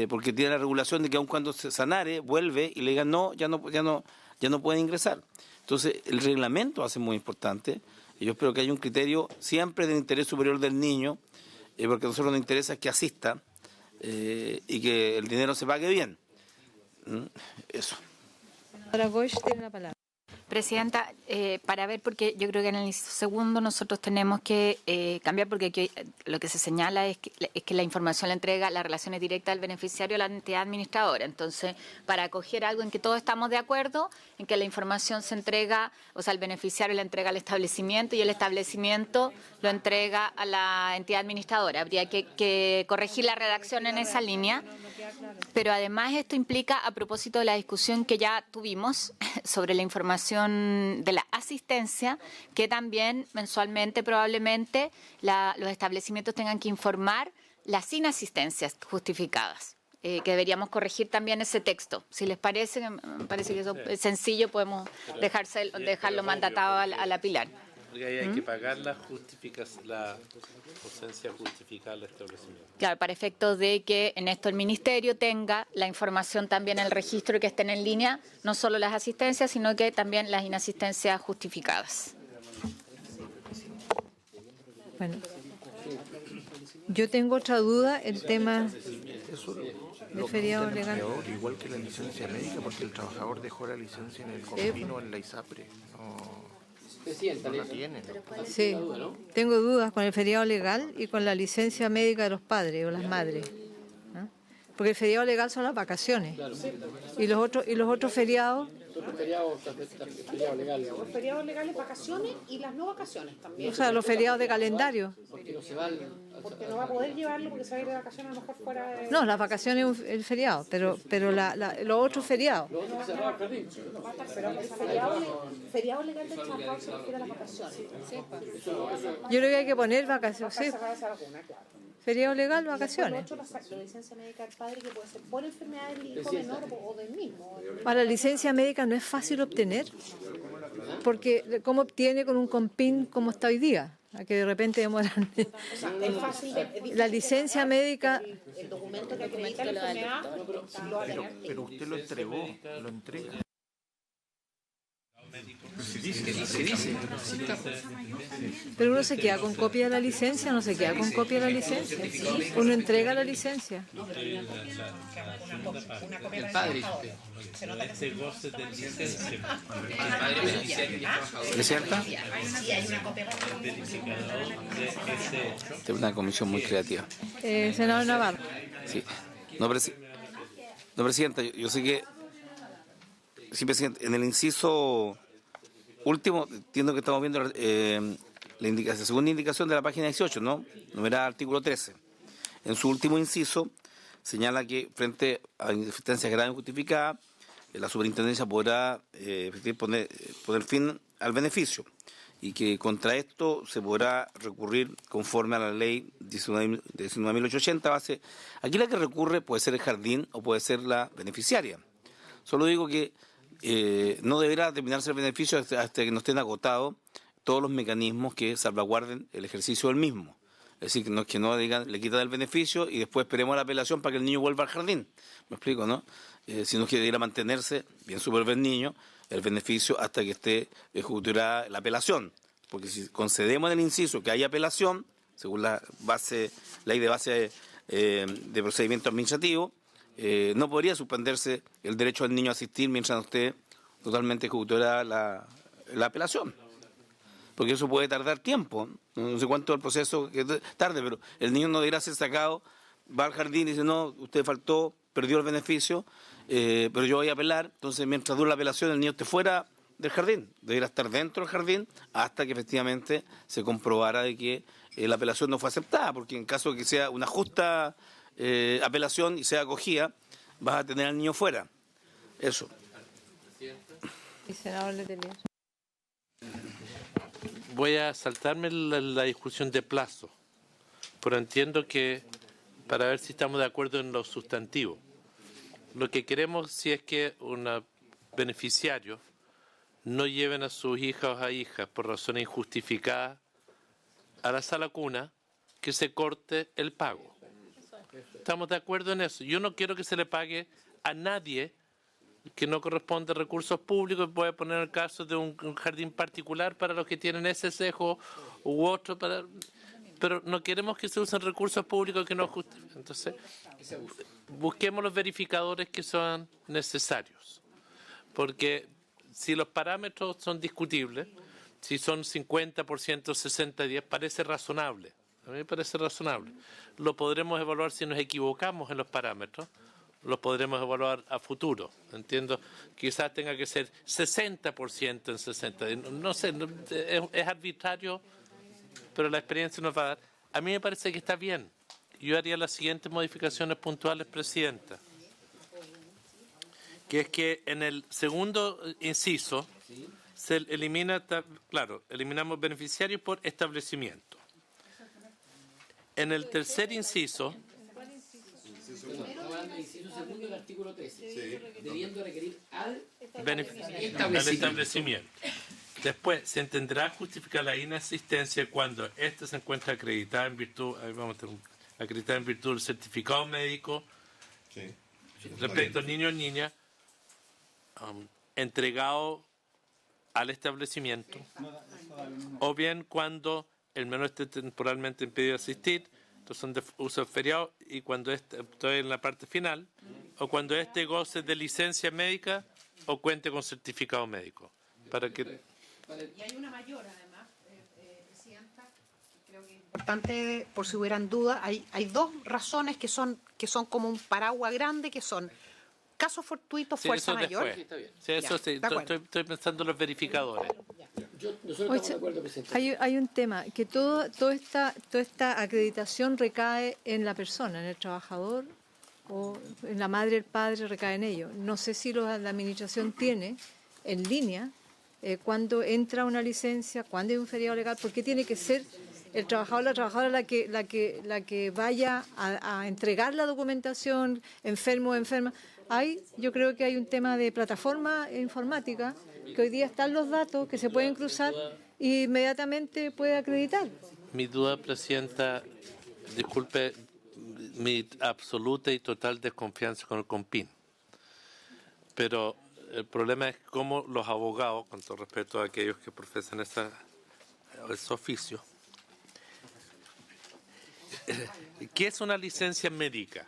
porque tiene la regulación de que aun cuando se sanare, vuelve y le digan no, ya no puede ingresar. Entonces, el reglamento hace muy importante, y yo espero que haya un criterio siempre del interés superior del niño, porque a nosotros nos interesa que asista y que el dinero se pague bien. Eso. Ahora Goix tiene la palabra. Presidenta, para ver, porque yo creo que en el segundo nosotros tenemos que cambiar, porque aquí lo que se señala es que la información la entrega, la relación es directa del beneficiario a la entidad administradora. Entonces, para acoger algo en que todos estamos de acuerdo, en que la información se entrega, o sea, el beneficiario la entrega al establecimiento y el establecimiento lo entrega a la entidad administradora. Habría que corregir la redacción en esa línea, pero además esto implica, a propósito de la discusión que ya tuvimos sobre la información de la asistencia, que también mensualmente probablemente los establecimientos tengan que informar las inasistencias justificadas, que deberíamos corregir también ese texto. Si les parece, me parece que eso es sencillo, podemos dejarlo mandatado a la Pilar. Porque ahí hay que pagar la ausencia justificada del establecimiento. Claro, para efectos de que en esto el Ministerio tenga la información también, el registro que estén en línea, no solo las asistencias, sino que también las inasistencias justificadas. Bueno, yo tengo otra duda, el tema del feriado legal. Igual que la licencia médica, porque el trabajador dejó la licencia en el Confino, en la ISAPRE. No la tienen. Sí, tengo dudas con el feriado legal y con la licencia médica de los padres o las madres, ¿no? Porque el feriado legal son las vacaciones y los otros feriados. Los feriados legales, vacaciones y las no vacaciones también. O sea, los feriados de calendario. Porque no va a poder llevarlo porque se va a ir de vacaciones a lo mejor fuera de... No, las vacaciones es el feriado, pero los otros feriados. Pero el feriado legal del trabajador se refiere a las vacaciones. Yo creo que hay que poner vacaciones. Sí. feriado legal, vacaciones. La licencia médica del padre, que puede ser por enfermedad del hijo menor o del mismo. Para la licencia médica no es fácil obtener, porque ¿cómo obtiene con un compin como está hoy día? A que de repente demoran. La licencia médica. El documento que acredita la enfermedad. Pero usted lo entregó, lo entrega. Pero uno se queda con copia de la licencia, no se queda con copia de la licencia. Uno entrega la licencia. El padre. ¿Presidenta? Esta es una comisión muy creativa. Senador Navarro. Sí. No, Presidenta, yo sé que... Sí, Presidente, en el inciso último, entiendo que estamos viendo la segunda indicación de la página 18, ¿no? Numerada artículo 13. En su último inciso señala que frente a insistencias graves injustificadas, la superintendencia podrá poner fin al beneficio y que contra esto se podrá recurrir conforme a la ley 19.880. Aquí la que recurre puede ser el jardín o puede ser la beneficiaria. Solo digo que no deberá terminarse el beneficio hasta que no estén agotados todos los mecanismos que salvaguarden el ejercicio del mismo. Es decir, que no digan, le quitan el beneficio y después esperemos la apelación para que el niño vuelva al jardín. ¿Me explico, no? Sino que deberá mantenerse, bien supervisado el niño, el beneficio hasta que esté ejecutada la apelación. Porque si concedemos en el inciso que hay apelación, según la ley de base de procedimiento administrativo, no podría suspenderse el derecho del niño a asistir mientras no esté totalmente ejecutada la apelación. Porque eso puede tardar tiempo. No sé cuánto el proceso que tarde, pero el niño no deberá ser sacado, va al jardín y dice, no, usted faltó, perdió el beneficio, pero yo voy a apelar. Entonces, mientras dura la apelación, el niño esté fuera del jardín. Deberá estar dentro del jardín hasta que efectivamente se comprobara de que la apelación no fue aceptada, porque en caso de que sea una justa apelación y sea acogida, vas a tener al niño fuera. Eso. Y senador Letelier. Voy a saltarme la discusión de plazo, pero entiendo que para ver si estamos de acuerdo en lo sustantivo. Lo que queremos, si es que un beneficiario no lleven a sus hijas o a hijas por razones injustificadas a la sala cuna, que se corte el pago. Estamos de acuerdo en eso. Yo no quiero que se le pague a nadie que no corresponde a recursos públicos. Voy a poner el caso de un jardín particular para los que tienen ese cejo u otro, pero no queremos que se usen recursos públicos que no justifiquen. Entonces, busquemos los verificadores que son necesarios. Porque si los parámetros son discutibles, si son 50%, 60-10, parece razonable. A mí me parece razonable. Lo podremos evaluar si nos equivocamos en los parámetros, lo podremos evaluar a futuro. Entiendo, quizás tenga que ser 60% en 60. No sé, es arbitrario, pero la experiencia nos va a dar. A mí me parece que está bien. Yo haría las siguientes modificaciones puntuales, Presidenta. Que es que en el segundo inciso se elimina, claro, eliminamos beneficiarios por establecimiento. En el tercer inciso, segundo del artículo 13, debiendo requerir al establecimiento. Después, se entenderá justificar la inasistencia cuando ésta se encuentra acreditada en virtud, acreditada en virtud del certificado médico respecto al niño o niña entregado al establecimiento, o bien cuando el menor esté temporalmente impedido de asistir, entonces son de uso feriado, y cuando estoy en la parte final, o cuando éste goce de licencia médica o cuente con certificado médico. Para que... Y hay una mayor, además, Presidenta, creo que es importante, por si hubieran dudas, hay dos razones que son como un paraguas grande, que son caso fortuito, fuerza mayor. Sí, eso sí, estoy pensando en los verificadores. Hay un tema, que toda esta acreditación recae en la persona, en el trabajador, o en la madre, el padre, recae en ellos. No sé si la administración tiene en línea cuando entra una licencia, cuando hay un feriado legal, porque tiene que ser el trabajador o la trabajadora la que vaya a entregar la documentación, enfermo o enferma. Yo creo que hay un tema de plataforma informática, que hoy día están los datos que se pueden cruzar e inmediatamente puede acreditar. Mi duda, Presidenta, disculpe mi absoluta y total desconfianza con el COMPIN, pero el problema es cómo los abogados, con todo respeto a aquellos que profesan ese oficio, ¿qué es una licencia médica?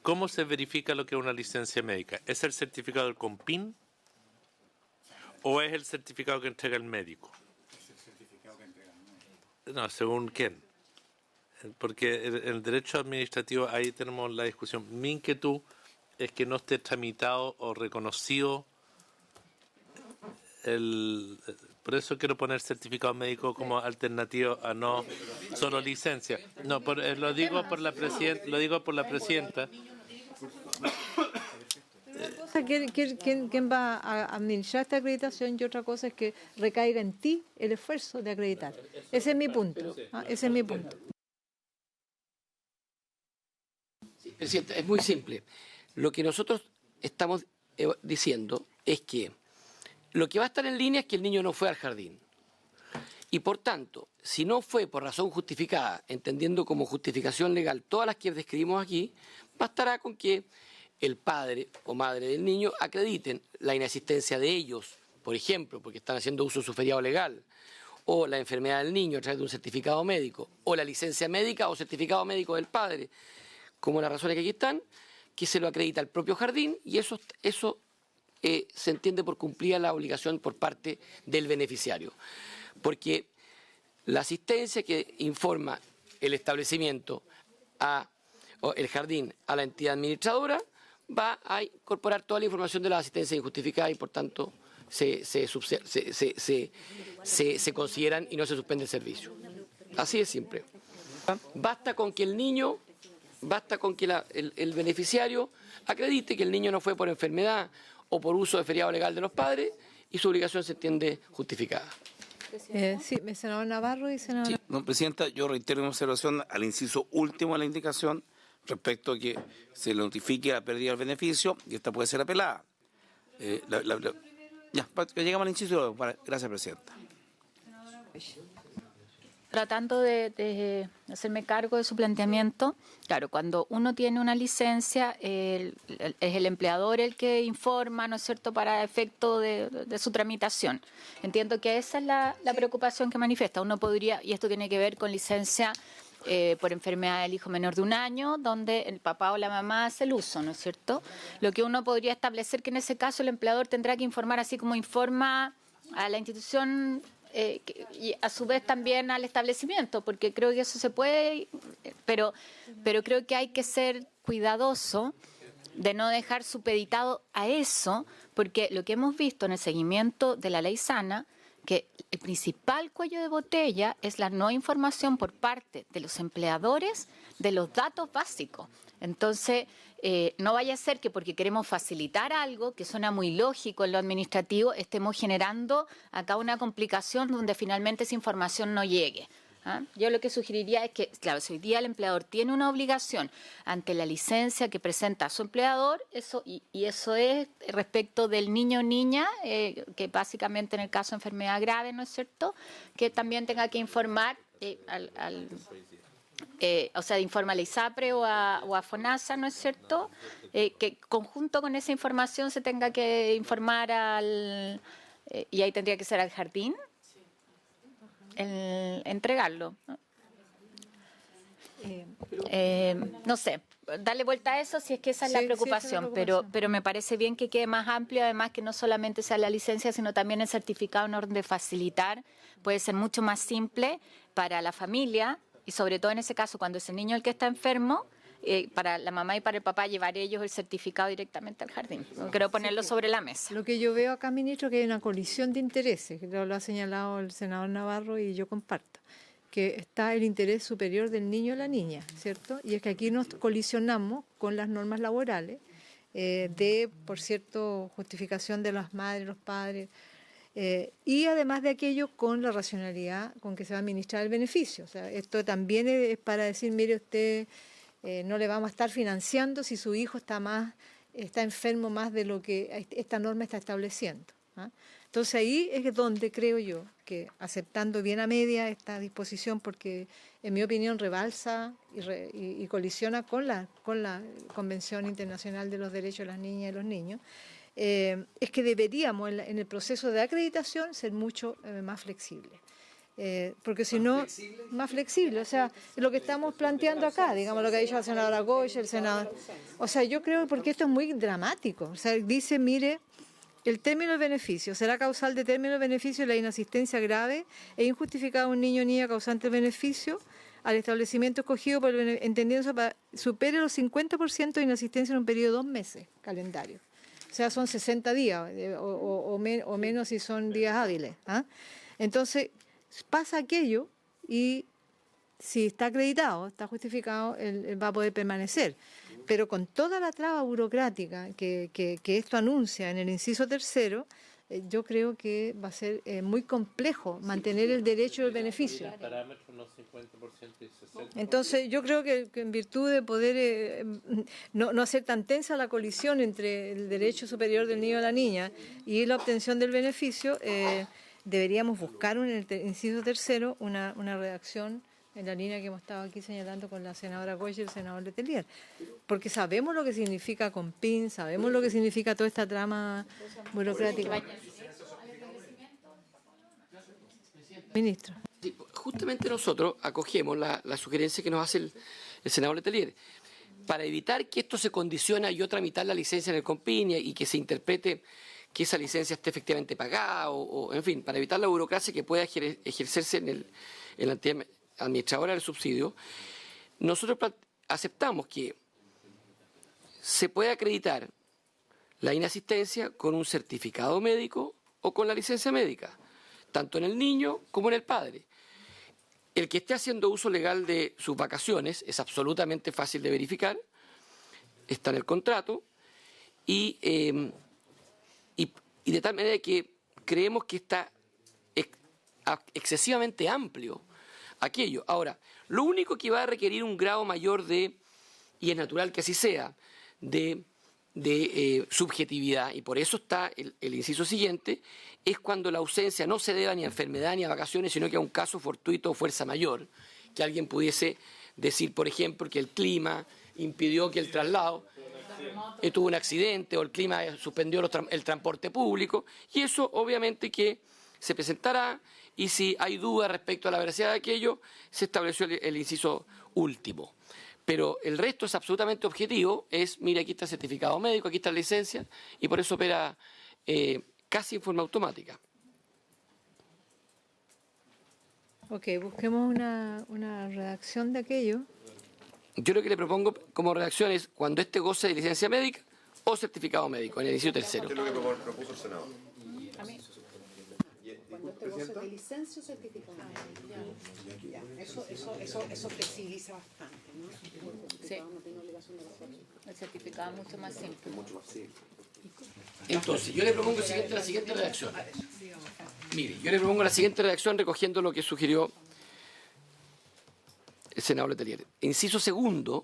¿Cómo se verifica lo que es una licencia médica? ¿Es el certificado del COMPIN o es el certificado que entrega el médico? No, según quién. Porque en el derecho administrativo ahí tenemos la discusión. Mi inquietud es que no esté tramitado o reconocido por eso quiero poner certificado médico como alternativa a no solo licencia. No, lo digo por la presidenta. Una cosa, ¿quién va a administrar esta acreditación? Y otra cosa es que recaiga en ti el esfuerzo de acreditar. Ese es mi punto. Ese es mi punto. Sí, Presidenta, es muy simple. Lo que nosotros estamos diciendo es que lo que va a estar en línea es que el niño no fue al jardín. Y por tanto, si no fue por razón justificada, entendiendo como justificación legal todas las que describimos aquí, bastará con que el padre o madre del niño acrediten la inasistencia de ellos, por ejemplo, porque están haciendo uso de su feriado legal, o la enfermedad del niño a través de un certificado médico, o la licencia médica o certificado médico del padre, como las razones que aquí están, que se lo acredita el propio jardín, y eso se entiende por cumplida la obligación por parte del beneficiario. Porque la asistencia que informa el establecimiento o el jardín a la entidad administradora va a incorporar toda la información de la asistencia injustificada y por tanto se consideran y no se suspende el servicio. Así de simple. Basta con que el niño, el beneficiario acredite que el niño no fue por enfermedad o por uso de feriado legal de los padres y su obligación se entiende justificada. Sí, senador Navarro y senador... Sí, no, Presidenta, yo reitero mi observación al inciso último de la indicación respecto a que se le notifique la pérdida del beneficio y esta puede ser apelada. Ya, llegamos al inciso. Gracias, Presidenta. Tratando de hacerme cargo de su planteamiento, claro, cuando uno tiene una licencia, es el empleador el que informa, ¿no es cierto?, para efecto de su tramitación. Entiendo que esa es la preocupación que manifiesta. Uno podría, y esto tiene que ver con licencia por enfermedad del hijo menor de 1 año, donde el papá o la mamá hace el uso, ¿no es cierto? Lo que uno podría establecer que en ese caso el empleador tendrá que informar así como informa a la institución y a su vez también al establecimiento, porque creo que eso se puede, pero creo que hay que ser cuidadoso de no dejar supeditado a eso, porque lo que hemos visto en el seguimiento de la ley sana, que el principal cuello de botella es la no información por parte de los empleadores de los datos básicos. Entonces, no vaya a ser que porque queremos facilitar algo que suena muy lógico en lo administrativo, estemos generando acá una complicación donde finalmente esa información no llegue. Yo lo que sugeriría es que, claro, si hoy día el empleador tiene una obligación ante la licencia que presenta a su empleador, eso es respecto del niño o niña, que básicamente en el caso de enfermedad grave, ¿no es cierto?, que también tenga que informar o sea, informa a la ISAPRE o a FONASA, ¿no es cierto?, que conjunto con esa información se tenga que informar y ahí tendría que ser al jardín, entregarlo. No sé, darle vuelta a eso si es que esa es la preocupación, pero me parece bien que quede más amplio, además que no solamente sea la licencia, sino también el certificado en orden de facilitar, puede ser mucho más simple para la familia y sobre todo en ese caso cuando es el niño el que está enfermo, para la mamá y para el papá llevar ellos el certificado directamente al jardín. Quiero ponerlo sobre la mesa. Lo que yo veo acá, ministro, que hay una colisión de intereses, que lo ha señalado el senador Navarro y yo comparto, que está el interés superior del niño o la niña, ¿cierto? Y es que aquí nos colisionamos con las normas laborales por cierto, justificación de las madres, los padres. Y además de aquello, con la racionalidad con que se va a administrar el beneficio. O sea, esto también es para decir, mire usted, no le vamos a estar financiando si su hijo está enfermo más de lo que esta norma está estableciendo. ¿Ah? Entonces ahí es donde creo yo que, aceptando bien a media esta disposición, porque en mi opinión rebalsa y colisiona con la Convención Internacional de los Derechos de las Niñas y los Niños, es que deberíamos en el proceso de acreditación ser mucho más flexibles. Porque si no, más flexible, o sea, lo que estamos planteando acá, digamos lo que ha dicho la senadora Goya, el senador, o sea, yo creo, porque esto es muy dramático, o sea, dice, mire, el término de beneficio será causal de término de beneficio la inasistencia grave e injustificada de un niño o niña causante de beneficio al establecimiento escogido por el entendiendo supere los 50% de inasistencia en un periodo de 2 meses calendario. O sea, son 60 días o menos si son días hábiles. ¿Ah? Entonces, pasa aquello y si está acreditado, está justificado, él va a poder permanecer. Pero con toda la traba burocrática que esto anuncia en el inciso 3, yo creo que va a ser muy complejo mantener el derecho del beneficio. Entonces, yo creo que en virtud de poder no hacer tan tensa la colisión entre el derecho superior del niño o la niña y la obtención del beneficio, deberíamos buscar en el inciso 3 una redacción en la línea que hemos estado aquí señalando con la senadora Goya y el senador Letelier, porque sabemos lo que significa COMPIN, sabemos lo que significa toda esta trama burocrática. Ministro. Sí, justamente nosotros acogemos la sugerencia que nos hace el senador Letelier. Para evitar que esto se condicione a yo tramitar la licencia en el COMPIN y que se interprete que esa licencia esté efectivamente pagada, o en fin, para evitar la burocracia que pueda ejercerse en la entidad administradora del subsidio, nosotros aceptamos que se puede acreditar la inasistencia con un certificado médico o con la licencia médica, tanto en el niño como en el padre. El que esté haciendo uso legal de sus vacaciones es absolutamente fácil de verificar, está en el contrato y de tal manera que creemos que está excesivamente amplio aquello. Ahora, lo único que va a requerir un grado mayor y es natural que así sea, de subjetividad, y por eso está el inciso siguiente, es cuando la ausencia no se deba ni a enfermedad ni a vacaciones, sino que a un caso fortuito o fuerza mayor, que alguien pudiese decir, por ejemplo, que el clima impidió que el traslado, tuvo un accidente o el clima suspendió el transporte público, y eso obviamente que se presentará, y si hay duda respecto a la veracidad de aquello, se estableció el inciso último. Pero el resto es absolutamente objetivo, mire, aquí está el certificado médico, aquí está la licencia, y por eso opera casi en forma automática. Ok, busquemos una redacción de aquello. Yo lo que le propongo como redacción es cuando goce de licencia médica o certificado médico, en el inciso 3. ¿Qué es lo que propuso el Senado? A mí. Cuando goce de licencia o certificado. Eso flexibiliza bastante, ¿no? Sí. El certificado es mucho más simple. Entonces, yo le propongo la siguiente redacción. Mire, yo le propongo la siguiente redacción recogiendo lo que sugirió el senador Letelier. Inciso 2,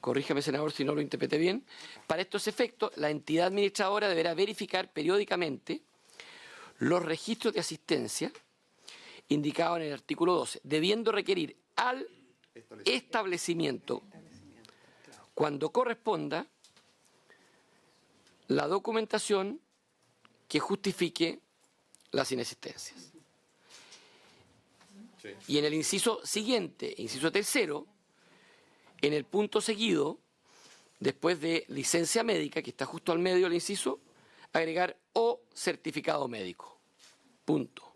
corríjame, senador, si no lo interpreté bien, para estos efectos, la entidad administradora deberá verificar periódicamente los registros de asistencia indicados en el artículo 12, debiendo requerir al establecimiento, cuando corresponda, la documentación que justifique las inasistencias. Sí. Y en el inciso siguiente, inciso 3, en el punto seguido, después de licencia médica, que está justo al medio del inciso, agregar o certificado médico. Punto.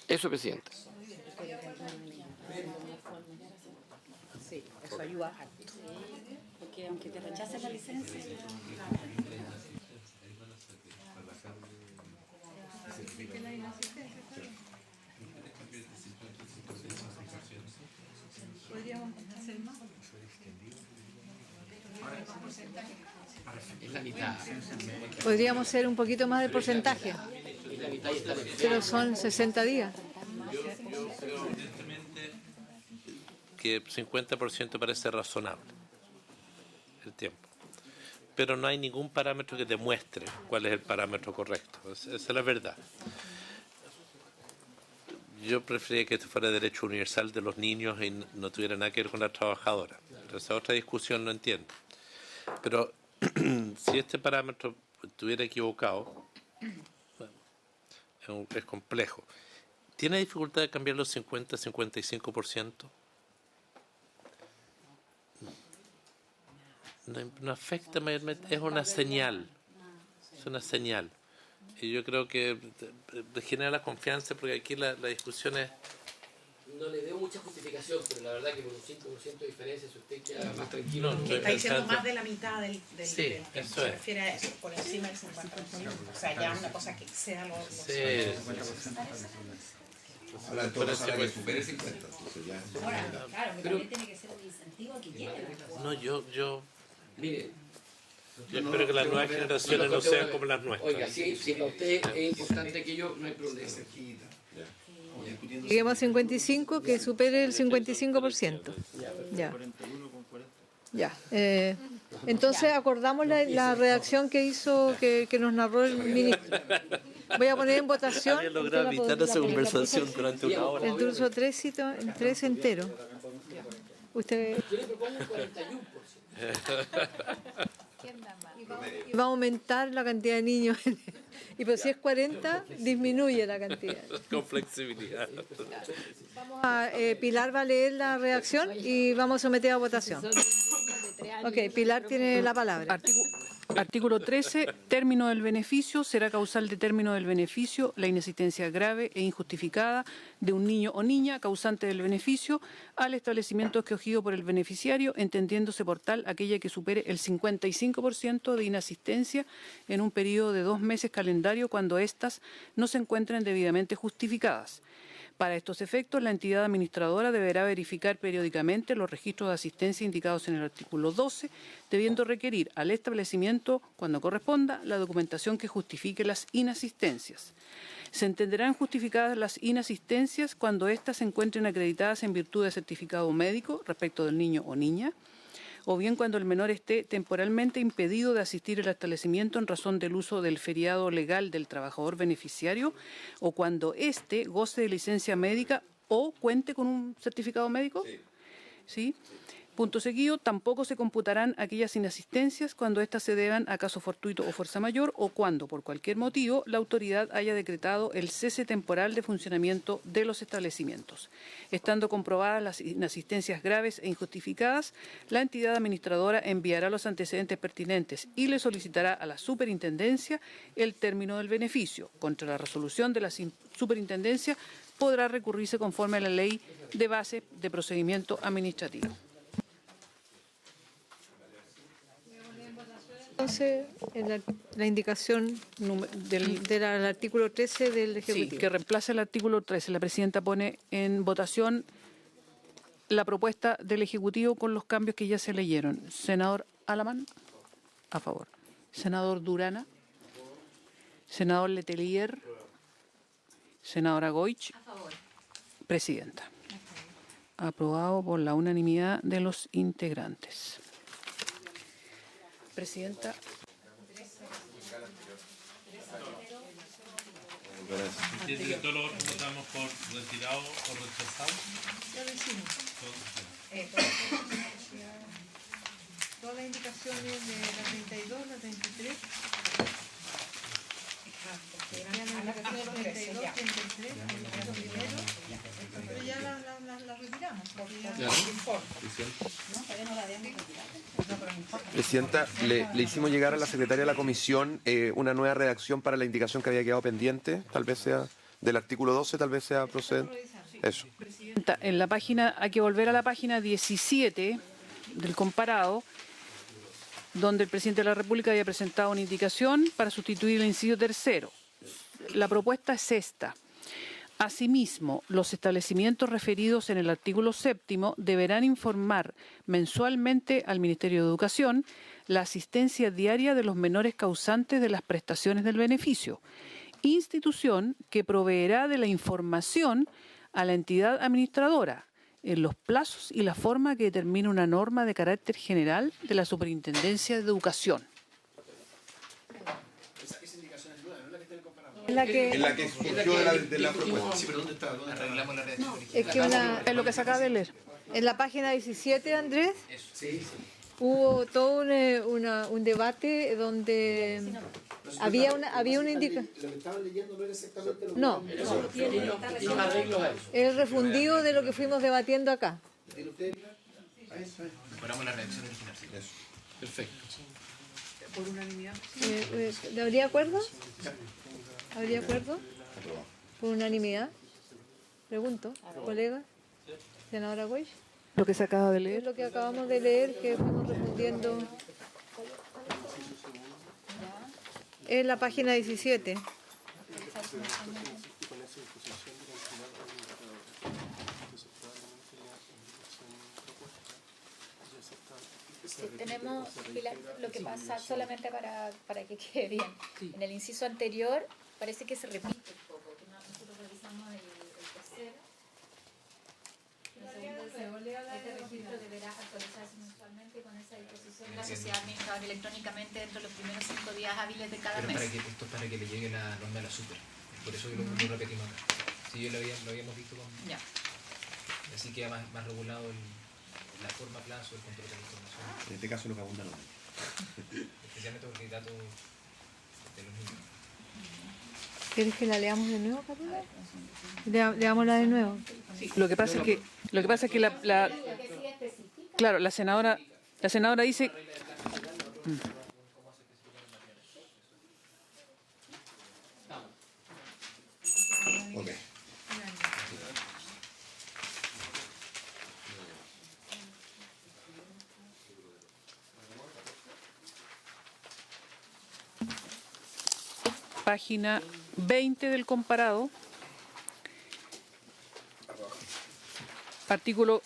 Eso, presidente. Sí, eso ayuda. Porque aunque te rechacen la licencia. Podríamos hacer más. Ahora, Es la mitad. Podríamos ser un poquito más de porcentaje, pero son 60 días. Yo creo que 50% parece razonable el tiempo. Pero no hay ningún parámetro que demuestre cuál es el parámetro correcto. Esa es la verdad. Yo preferiría que esto fuera derecho universal de los niños y no tuviera nada que ver con las trabajadoras. Pero esa otra discusión no entiendo. Pero si este parámetro estuviera equivocado, bueno, es complejo. ¿Tiene dificultad de cambiar los 50-55%? No afecta mayormente, es una señal. Es una señal. Y yo creo que genera la confianza, porque aquí la discusión es... No le debo mucha justificación, pero la verdad que por un 5% de diferencia, si usted queda más tranquilo... Está diciendo más de la mitad del sí, eso se es. refiere a eso, por encima del 50%. O sea, ya una cosa que sea lo... Sí. Ahora, entonces, ojalá que supere el 50. Entonces ya... Ahora, claro, pero también tiene que ser un incentivo que llegue. No, yo Mire, espero que las nuevas generaciones no sean como las nuestras. Oiga, si para usted es importante aquello, no hay problema. Lleguemos a 55, que supere el 55%. Ya. Ya. Entonces acordamos la redacción que hizo, que nos narró el ministro. Voy a poner en votación. Había logrado evitar esa conversación durante una hora. El curso 3 entero. Usted... Yo le propongo un 41%. Y va a aumentar la cantidad de niños. Y pues si es 40, disminuye la cantidad. Con flexibilidad. Pilar va a leer la redacción y vamos a someter a votación. Ok, Pilar tiene la palabra. Artículo 13. Término del beneficio. Será causal de término del beneficio la inasistencia grave e injustificada de un niño o niña causante del beneficio al establecimiento escogido por el beneficiario, entendiéndose por tal aquella que supere el 55% de inasistencia en un periodo de 2 meses calendario cuando éstas no se encuentren debidamente justificadas. Para estos efectos, la entidad administradora deberá verificar periódicamente los registros de asistencia indicados en el artículo 12, debiendo requerir al establecimiento, cuando corresponda, la documentación que justifique las inasistencias. Se entenderán justificadas las inasistencias cuando éstas se encuentren acreditadas en virtud de certificado médico respecto del niño o niña, o bien cuando el menor esté temporalmente impedido de asistir al establecimiento en razón del uso del feriado legal del trabajador beneficiario, o cuando éste goce de licencia médica o cuente con un certificado médico. ¿Sí? Punto seguido, tampoco se computarán aquellas inasistencias cuando éstas se deban a caso fortuito o fuerza mayor, o cuando, por cualquier motivo, la autoridad haya decretado el cese temporal de funcionamiento de los establecimientos. Estando comprobadas las inasistencias graves e injustificadas, la entidad administradora enviará los antecedentes pertinentes y le solicitará a la superintendencia el término del beneficio. Contra la resolución de la superintendencia podrá recurrirse conforme a la ley de base de procedimiento administrativo. Entonces, la indicación del artículo 13 del Ejecutivo. Sí, que reemplace el artículo 13. La presidenta pone en votación la propuesta del Ejecutivo con los cambios que ya se leyeron. Senador Alamán, a favor. Senador Durana. Senador Letelier. Senadora Goich. A favor. Presidenta. Aprobado por la unanimidad de los integrantes. Presidenta. ¿Entiende que todos los otros votamos por retirado o rechazado? Ya lo hicimos. Todas las indicaciones de la 32, la 33. Ya la indicación de los 32, 33, lo primero. Pero ya la retiramos. Presidenta, le hicimos llegar a la secretaria de la comisión una nueva redacción para la indicación que había quedado pendiente, tal vez sea del artículo 12, tal vez sea procedente. Eso. Presidenta, en la página, hay que volver a la página 17 del comparado, donde el presidente de la República había presentado una indicación para sustituir el inciso tercero. La propuesta es esta. Asimismo, los establecimientos referidos en el artículo 7º deberán informar mensualmente al Ministerio de Educación la asistencia diaria de los menores causantes de las prestaciones del beneficio, institución que proveerá de la información a la entidad administradora en los plazos y la forma que determine una norma de carácter general de la Superintendencia de Educación. Es la que surgió de la propuesta. Sí, pero ¿dónde está? ¿Dónde arreglamos la redacción Es que es lo que se acaba de leer. En la página 17, Andrés, hubo todo un debate donde había una indicación. Lo que estaban leyendo no era exactamente lo que... No, es refundido de lo que fuimos debatiendo acá. Mejoramos la redacción original. Perfecto. Por unanimidad. ¿Habría acuerdo? ¿Habría acuerdo? ¿Por unanimidad? Pregunto, colega. Senadora Goy. Lo que se acaba de Es leer. lo que acabamos de leer, que fuimos respondiendo. Es la página 17. Sí, tenemos, Pilar, lo que pasa solamente para que quede bien. En el inciso anterior parece que se repite un poco, que nosotros revisamos el tercero. Este registro deberá actualizarse mensualmente con esa disposición de la sociedad administradora electrónicamente dentro de los primeros 5 días hábiles de cada mes. Esto es para que le llegue la norma a la super. Por eso lo repetimos acá. Sí, lo habíamos visto con... Ya. Así queda más regulado la forma, plazo, el control de la información. En este caso lo que abunda no. Especialmente porque hay datos de los niños. ¿Quieres que la leamos de nuevo, Carolina? Leámosla de nuevo. Lo que pasa es que claro, la senadora dice Okay. página 20 del comparado,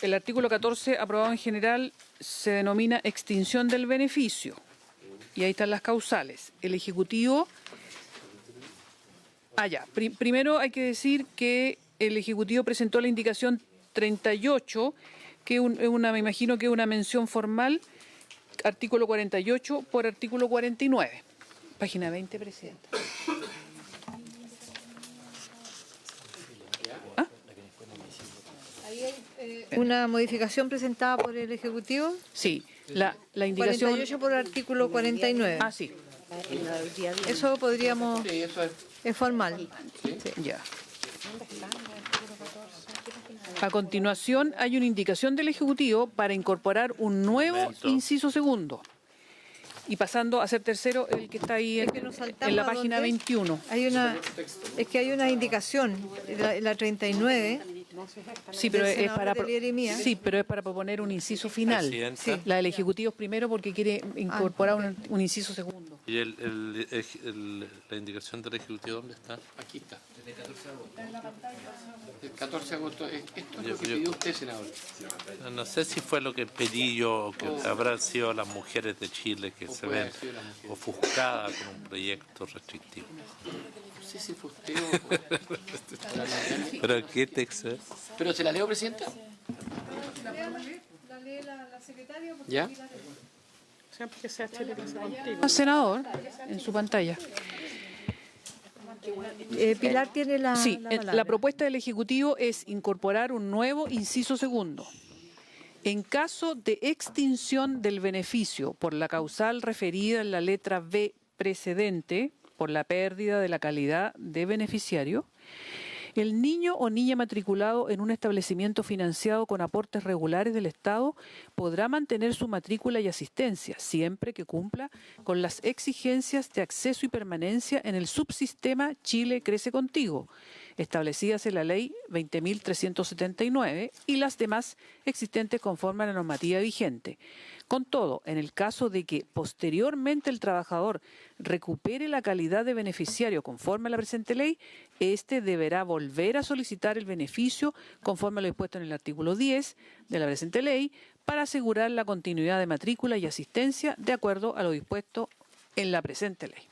el artículo 14 aprobado en general se denomina extinción del beneficio y ahí están las causales. El Ejecutivo, primero hay que decir que el Ejecutivo presentó la indicación 38, que me imagino que es una mención formal, artículo 48 por artículo 49. Página 20, Presidenta. Una modificación presentada por el Ejecutivo. Sí, la indicación... 48 por artículo 49. Ah, sí. Eso podríamos... Sí, eso es. Es formal. Sí, ya. A continuación, hay una indicación del Ejecutivo para incorporar un nuevo inciso segundo. Y pasando a ser tercero, el que está ahí en la página 21. Es que hay una indicación, la 39. Sí, pero es para proponer un inciso final. Sí. La del Ejecutivo es primero porque quiere incorporar un inciso segundo. ¿Y la indicación del Ejecutivo dónde está? Aquí está. El 14 de agosto. Esto es lo que pidió usted, senador. No sé si fue lo que pedí yo o que habrán sido las mujeres de Chile que se ven ofuscadas con un proyecto restrictivo. No sé si fue usted o... ¿Pero qué texto es? ¿Pero se la leo, Presidenta? La lee la secretaria. ¿Ya? Senador, en su pantalla. Pilar tiene la palabra. La propuesta del Ejecutivo es incorporar un nuevo inciso segundo. En caso de extinción del beneficio por la causal referida en la letra B precedente, por la pérdida de la calidad de beneficiario, el niño o niña matriculado en un establecimiento financiado con aportes regulares del Estado podrá mantener su matrícula y asistencia, siempre que cumpla con las exigencias de acceso y permanencia en el subsistema Chile Crece Contigo, establecidas en la Ley 20.379 y las demás existentes conforme a la normativa vigente. Con todo, en el caso de que posteriormente el trabajador recupere la calidad de beneficiario conforme a la presente ley, éste deberá volver a solicitar el beneficio conforme a lo dispuesto en el artículo 10 de la presente ley para asegurar la continuidad de matrícula y asistencia de acuerdo a lo dispuesto en la presente ley.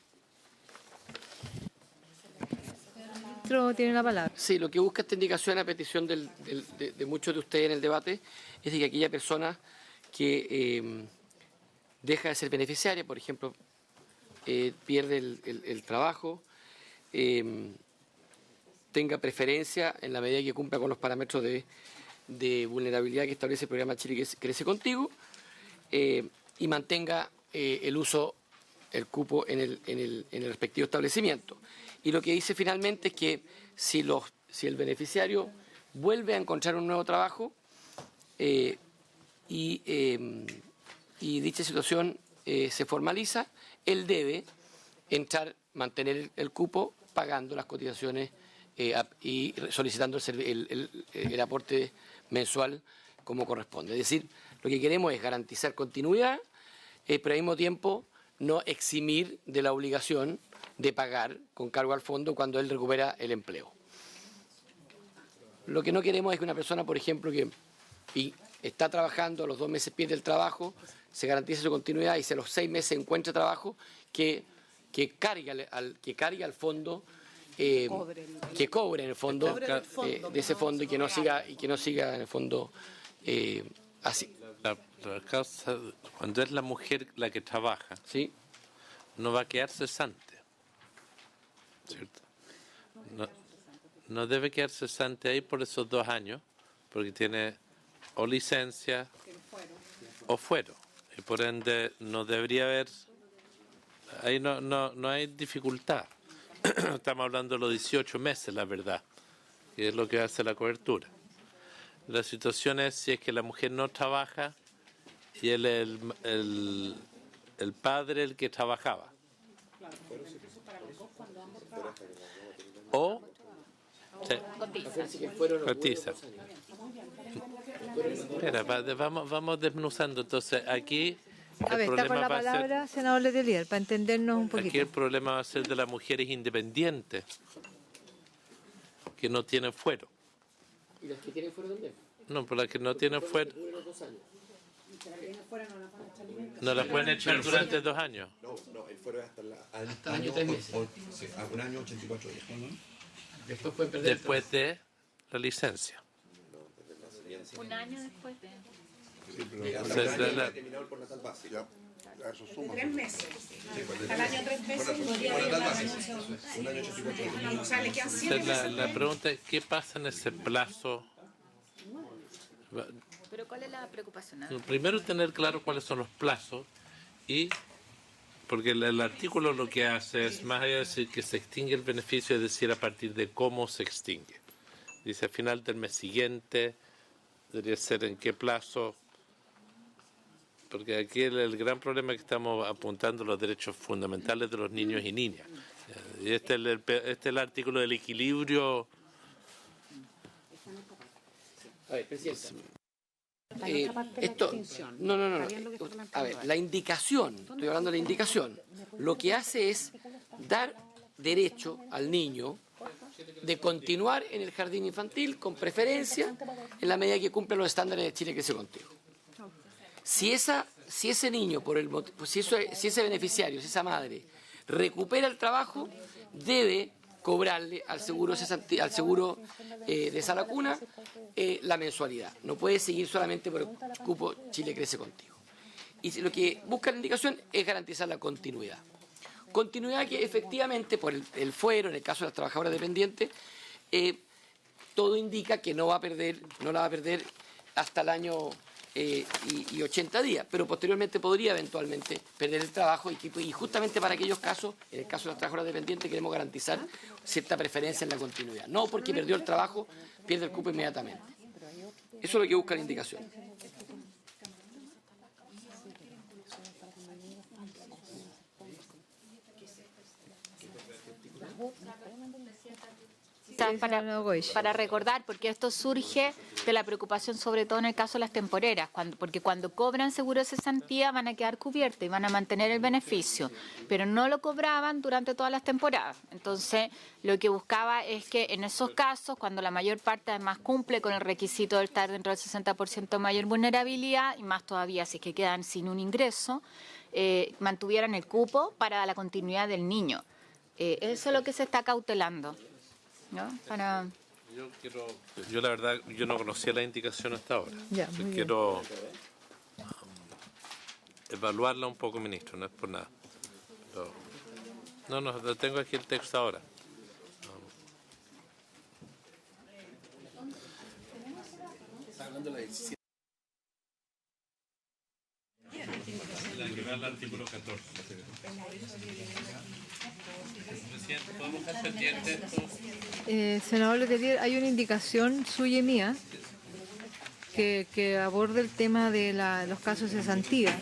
Tiene la palabra. Sí, lo que busca esta indicación a petición de muchos de ustedes en el debate es de que aquella persona que deja de ser beneficiaria, por ejemplo, pierde el trabajo, tenga preferencia en la medida que cumpla con los parámetros de vulnerabilidad que establece el programa Chile Crece Contigo, y mantenga el uso, el cupo en el respectivo establecimiento. Y lo que dice finalmente es que si el beneficiario vuelve a encontrar un nuevo trabajo y dicha situación se formaliza, él debe mantener el cupo pagando las cotizaciones y solicitando el aporte mensual como corresponde. Es decir, lo que queremos es garantizar continuidad, pero al mismo tiempo no eximir de la obligación de pagar con cargo al fondo cuando él recupera el empleo. Lo que no queremos es que una persona, por ejemplo, que está trabajando, a los 2 meses pierde el trabajo, se garantice su continuidad y si a los 6 meses encuentra trabajo, que cargue al fondo, que cobre en el fondo de ese fondo y que no siga en el fondo así. La causa, cuando es la mujer la que trabaja, ¿sí?, no va a quedar cesante, ¿cierto? No debe quedar cesante ahí por esos 2 años, porque tiene o licencia o fuero, y por ende no debería haber, ahí no hay dificultad. Estamos hablando de los 18 meses, la verdad, que es lo que hace la cobertura. La situación es si es que la mujer no trabaja y él es el padre el que trabajaba. O cotiza. Espera, vamos desmenuzando. Entonces, aquí A ver, está con la palabra, senador Letelier, para entendernos un poquito. Aquí el problema va a ser de las mujeres independientes que no tienen fuero. ¿Y las que tienen fuero también? No, por las que no tienen fuero. ¿No las pueden echar durante 2 años? No, el fuero es hasta año 3 meses. Un año 84 días. Después pueden perder después de la licencia. Un año después de... Terminado por natal base. Eso suma. 3 meses. Al año 3 meses podría haber la renuncia. Un año 84 días. O sea, le quedan 7 meses. La pregunta es, ¿qué pasa en ese plazo? Pero ¿cuál es la preocupación? Primero tener claro cuáles son los plazos y porque el artículo lo que hace es, más allá de decir que se extingue el beneficio, es decir, a partir de cómo se extingue. Dice, al final del mes siguiente, debería ser en qué plazo, porque aquí el gran problema es que estamos apuntando los derechos fundamentales de los niños y niñas. Y este es el artículo del equilibrio. A ver, presidenta. A ver, la indicación, estoy hablando de la indicación, lo que hace es dar derecho al niño de continuar en el jardín infantil con preferencia en la medida que cumple los estándares de Chile Crece Contigo. Si ese niño, si ese beneficiario, si esa madre recupera el trabajo, debe cobrarle al seguro de esa lacuna la mensualidad. No puede seguir solamente por el cupo Chile Crece Contigo. Y lo que busca la indicación es garantizar la continuidad. Continuidad que efectivamente, por el fuero, en el caso de las trabajadoras dependientes, todo indica que no la va a perder hasta el año y 80 días, pero posteriormente podría eventualmente perder el trabajo y justamente para aquellos casos, en el caso de las trabajadoras dependientes, queremos garantizar cierta preferencia en la continuidad. No porque perdió el trabajo, pierde el cupo inmediatamente. Eso es lo que busca la indicación. quizás para recordar, porque esto surge de la preocupación sobre todo en el caso de las temporeras, porque cuando cobran seguro de cesantía van a quedar cubiertas y van a mantener el beneficio, pero no lo cobraban durante todas las temporadas. Entonces, lo que buscaba es que en esos casos, cuando la mayor parte además cumple con el requisito de estar dentro del 60% de mayor vulnerabilidad, y más todavía si es que quedan sin un ingreso, mantuvieran el cupo para la continuidad del niño. Eso es lo que se está cautelando, ¿no? Yo la verdad, yo no conocía la indicación hasta ahora. Ya, muy bien. Quiero evaluarla un poco, ministro, no es por nada. No, tengo aquí el texto ahora. El artículo 14. Presidente, ¿podemos estar pendientes de esto? Senador Letelier, hay una indicación suya y mía que aborda el tema de los casos de cesantía.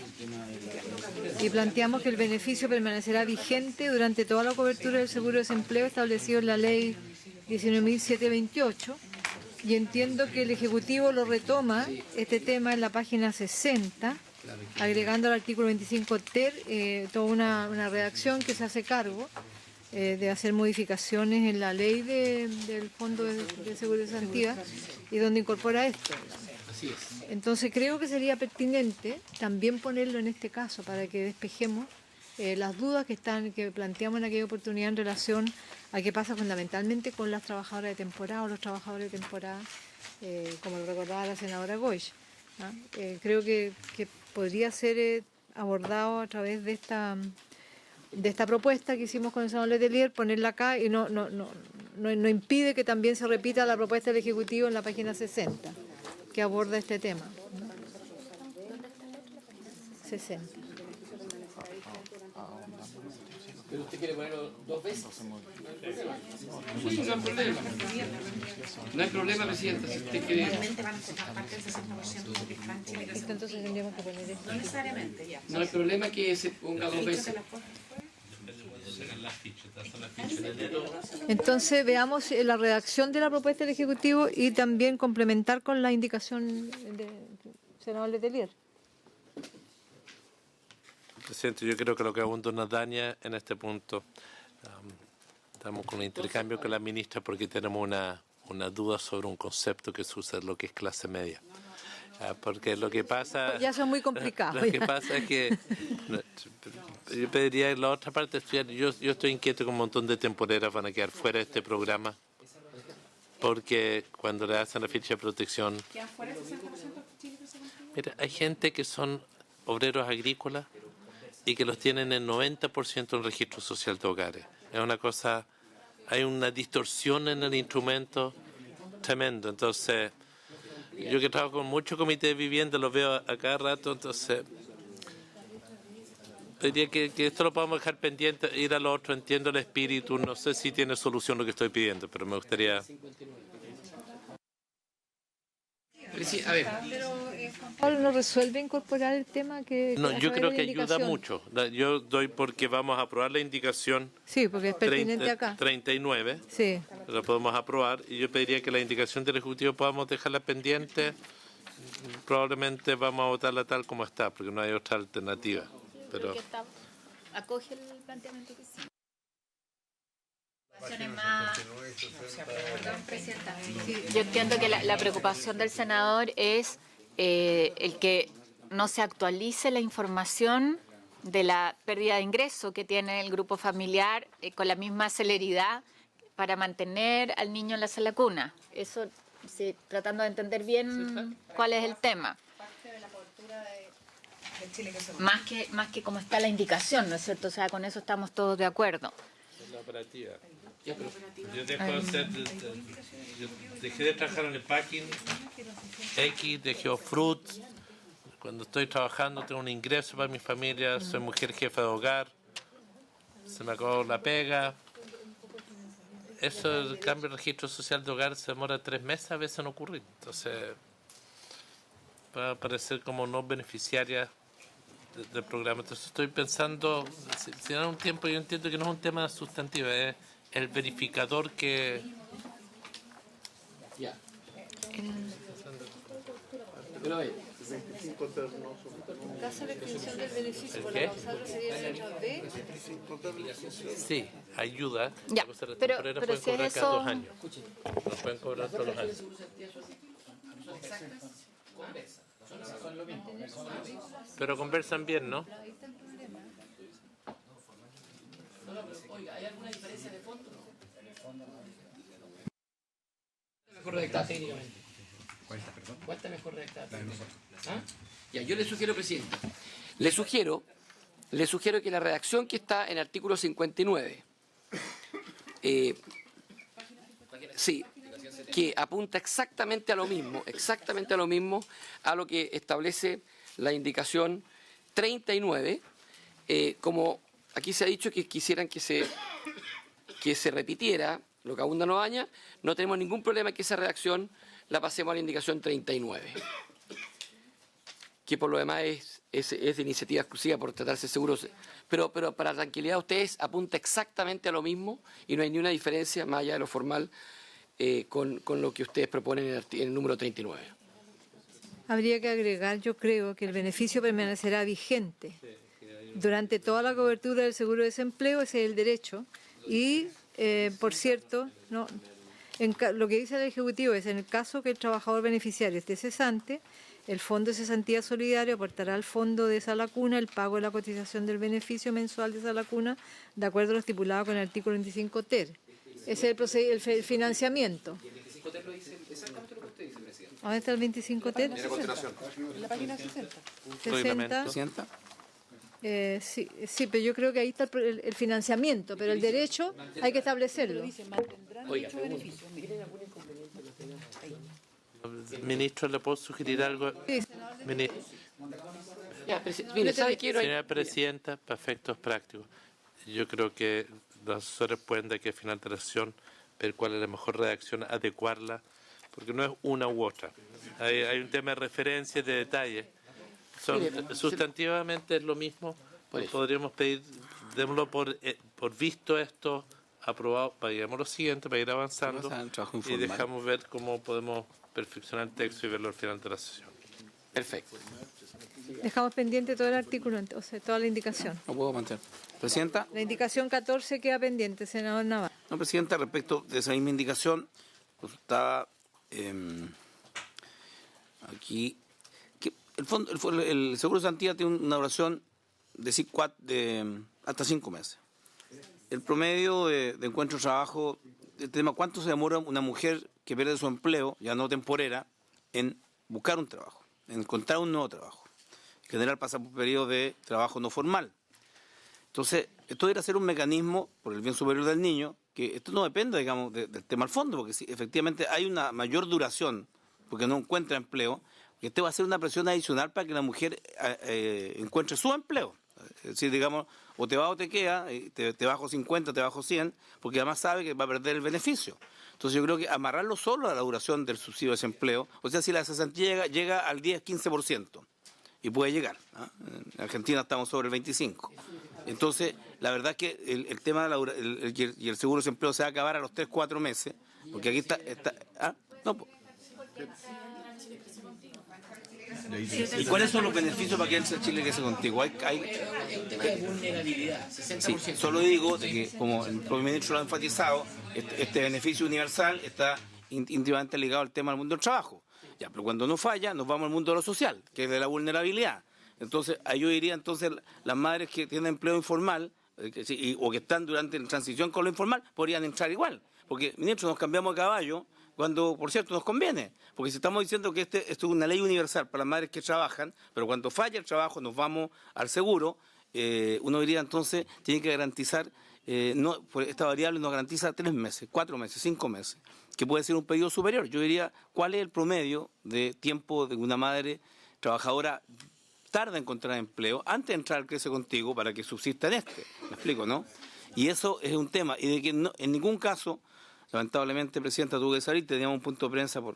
Y planteamos que el beneficio permanecerá vigente durante toda la cobertura del seguro de desempleo establecido en la ley 19.728. Y entiendo que el Ejecutivo lo retoma, este tema, en la página 60, agregando al artículo 25 ter toda una redacción que se hace cargo de hacer modificaciones en la ley del Fondo de Seguro de Cesantía y donde incorpora esto. Así es. Entonces creo que sería pertinente también ponerlo en este caso para que despejemos las dudas que planteamos en aquella oportunidad en relación a qué pasa fundamentalmente con las trabajadoras de temporada o los trabajadores de temporada, como lo recordaba la senadora Goich, ¿no? Creo que podría ser abordado a través de esta propuesta que hicimos con el senador Letelier, ponerla acá y no impide que también se repita la propuesta del Ejecutivo en la página 60, que aborda este tema. 60. ¿Pero usted quiere ponerlo dos veces? Sí, no hay problema. No hay problema, Presidenta, si usted quiere... Entonces tendríamos que poner esto. No necesariamente, ya. No hay problema que se ponga dos veces. Entonces veamos la redacción de la propuesta del Ejecutivo y también complementar con la indicación del senador Letelier. Presidente, yo creo que lo que abunda nos daña en este punto. Estamos con un intercambio con la ministra porque tenemos una duda sobre un concepto que se usa en lo que es clase media. Porque lo que pasa... Ya son muy complicados. Lo que pasa es que yo pediría en la otra parte, yo estoy inquieto que un montón de temporeras van a quedar fuera de este programa porque cuando le hacen la ficha de protección... Mira, hay gente que son obreros agrícolas y que los tienen el 90% en registro social de hogares. Es una cosa, hay una distorsión en el instrumento tremendo. Entonces, yo que trabajo con muchos comités de vivienda, los veo a cada rato, entonces diría que esto lo podemos dejar pendiente, ir a lo otro, entiendo el espíritu, no sé si tiene solución lo que estoy pidiendo, pero me gustaría... A ver. Pablo, ¿no resuelve incorporar el tema que... No, yo creo que ayuda mucho. Yo doy porque vamos a aprobar la indicación. Sí, porque es pertinente acá. 39. Sí. La podemos aprobar y yo pediría que la indicación del Ejecutivo podamos dejarla pendiente. Probablemente vamos a votarla tal como está, porque no hay otra alternativa. Pero acoge el planteamiento que sí. Yo entiendo que la preocupación del senador es el que no se actualice la información de la pérdida de ingreso que tiene el grupo familiar con la misma celeridad para mantener al niño en la sala cuna. Eso, sí, tratando de entender bien cuál es el tema. Más que cómo está la indicación, ¿no es cierto? O sea, con eso estamos todos de acuerdo. la operativa. Yo dejé de trabajar en el packing X de Geofruit. Cuando estoy trabajando tengo un ingreso para mi familia, soy mujer jefa de hogar, se me acabó la pega. Eso, el cambio de registro social de hogar se demora 3 meses a veces en ocurrir. Entonces, va a aparecer como no beneficiaria del programa. Entonces estoy pensando, si dan un tiempo, yo entiendo que no es un tema sustantivo, es el verificador que Ya. Pero en caso de extinción del beneficio por la causal sería el letra B. Sí, ayuda. Ya, Las cosas pero temporeras si pueden es cobrar eso... cada 2 años. No pueden cobrar todos los años. Pero conversan bien, ¿no? Oiga, ¿hay alguna diferencia de fondo? Mejor redactada técnicamente. ¿Cuál está mejor redactada? ¿Ah? Ya, yo le sugiero, presidente, le sugiero que la redacción que está en artículo 59, sí, que apunta exactamente a lo mismo, a lo que establece la indicación 39, como aquí se ha dicho que quisieran que se repitiera lo que abunda no daña, no tenemos ningún problema en que esa redacción la pasemos a la indicación 39, que por lo demás es de iniciativa exclusiva por tratarse de seguros, pero para tranquilidad de ustedes apunta exactamente a lo mismo y no hay ni una diferencia más allá de lo formal con lo que ustedes proponen en el número 39. Habría que agregar, yo creo, que el beneficio permanecerá vigente durante toda la cobertura del seguro de desempleo, ese es el derecho. Y, por cierto, no, lo que dice el Ejecutivo es, en el caso que el trabajador beneficiario esté cesante, el Fondo de Cesantía Solidario aportará al fondo de esa lacuna el pago de la cotización del beneficio mensual de esa lacuna, de acuerdo a lo estipulado con el artículo 25 ter. Ese es el financiamiento. Y el 25 ter lo dice exactamente lo que usted dice, presidente. ¿Dónde está el 25 ter? En la página 60. 60. Sí, pero yo creo que ahí está el financiamiento, pero el derecho hay que establecerlo. Oiga, Ministro, ¿le puedo sugerir algo? Señora Presidenta, para efectos prácticos, yo creo que los asesores pueden de aquí a final de la sesión ver cuál es la mejor redacción, adecuarla, porque no es una u otra. Hay un tema de referencia, de detalle. Sustantivamente es lo mismo. Podríamos pedir, démoslo por visto esto, aprobado, digamos lo siguiente, para ir avanzando y dejamos ver cómo podemos perfeccionar el texto y verlo al final de la sesión. Perfecto. Dejamos pendiente todo el artículo, o sea, toda la indicación. No puedo mantener. Presidenta. La indicación 14 queda pendiente, senador Navarro. No, Presidenta, respecto de esa misma indicación, pues está aquí, que el Seguro de Cesantía tiene una duración de hasta 5 meses. El promedio de encuentro de trabajo, el tema, ¿cuánto se demora una mujer que pierde su empleo, ya no temporera, en buscar un trabajo, en encontrar un nuevo trabajo? En general pasa por un periodo de trabajo no formal. Entonces, esto debería ser un mecanismo, por el bien superior del niño, que esto no depende, digamos, del tema al fondo, porque si efectivamente hay una mayor duración, porque no encuentra empleo, este va a ser una presión adicional para que la mujer encuentre su empleo. Es decir, digamos, o te va o te queda, te bajo 50, te bajo 100, porque además sabe que va a perder el beneficio. Entonces yo creo que amarrarlo solo a la duración del subsidio de desempleo, o sea, si la cesantía llega al 10-15%, y puede llegar, ¿no? En Argentina estamos sobre el 25%. Entonces, la verdad es que el tema de y el seguro de desempleo se va a acabar a los 3-4 meses, porque aquí está no, ¿y cuáles son los beneficios para que el Chile quede contigo? Es un tema de vulnerabilidad, 60%. Sí, solo digo de que, como el propio ministro lo ha enfatizado, este beneficio universal está íntimamente ligado al tema del mundo del trabajo. Ya, pero cuando no falla, nos vamos al mundo de lo social, que es de la vulnerabilidad. Entonces, ahí yo diría, las madres que tienen empleo informal, o que están durante la transición con lo informal, podrían entrar igual. Porque, ministro, nos cambiamos de caballo cuando, por cierto, nos conviene. Porque si estamos diciendo que esto es una ley universal para las madres que trabajan, pero cuando falla el trabajo nos vamos al seguro, uno diría entonces, tiene que garantizar, esta variable nos garantiza 3 meses, 4 meses, 5 meses, que puede ser un periodo superior. Yo diría, ¿cuál es el promedio de tiempo de una madre trabajadora tarda en encontrar empleo antes de entrar al Crece Contigo para que subsista en este? ¿Me explico, no? Y eso es un tema, y de que no, en ningún caso, lamentablemente, Presidenta, tuve que salir, teníamos un punto de prensa por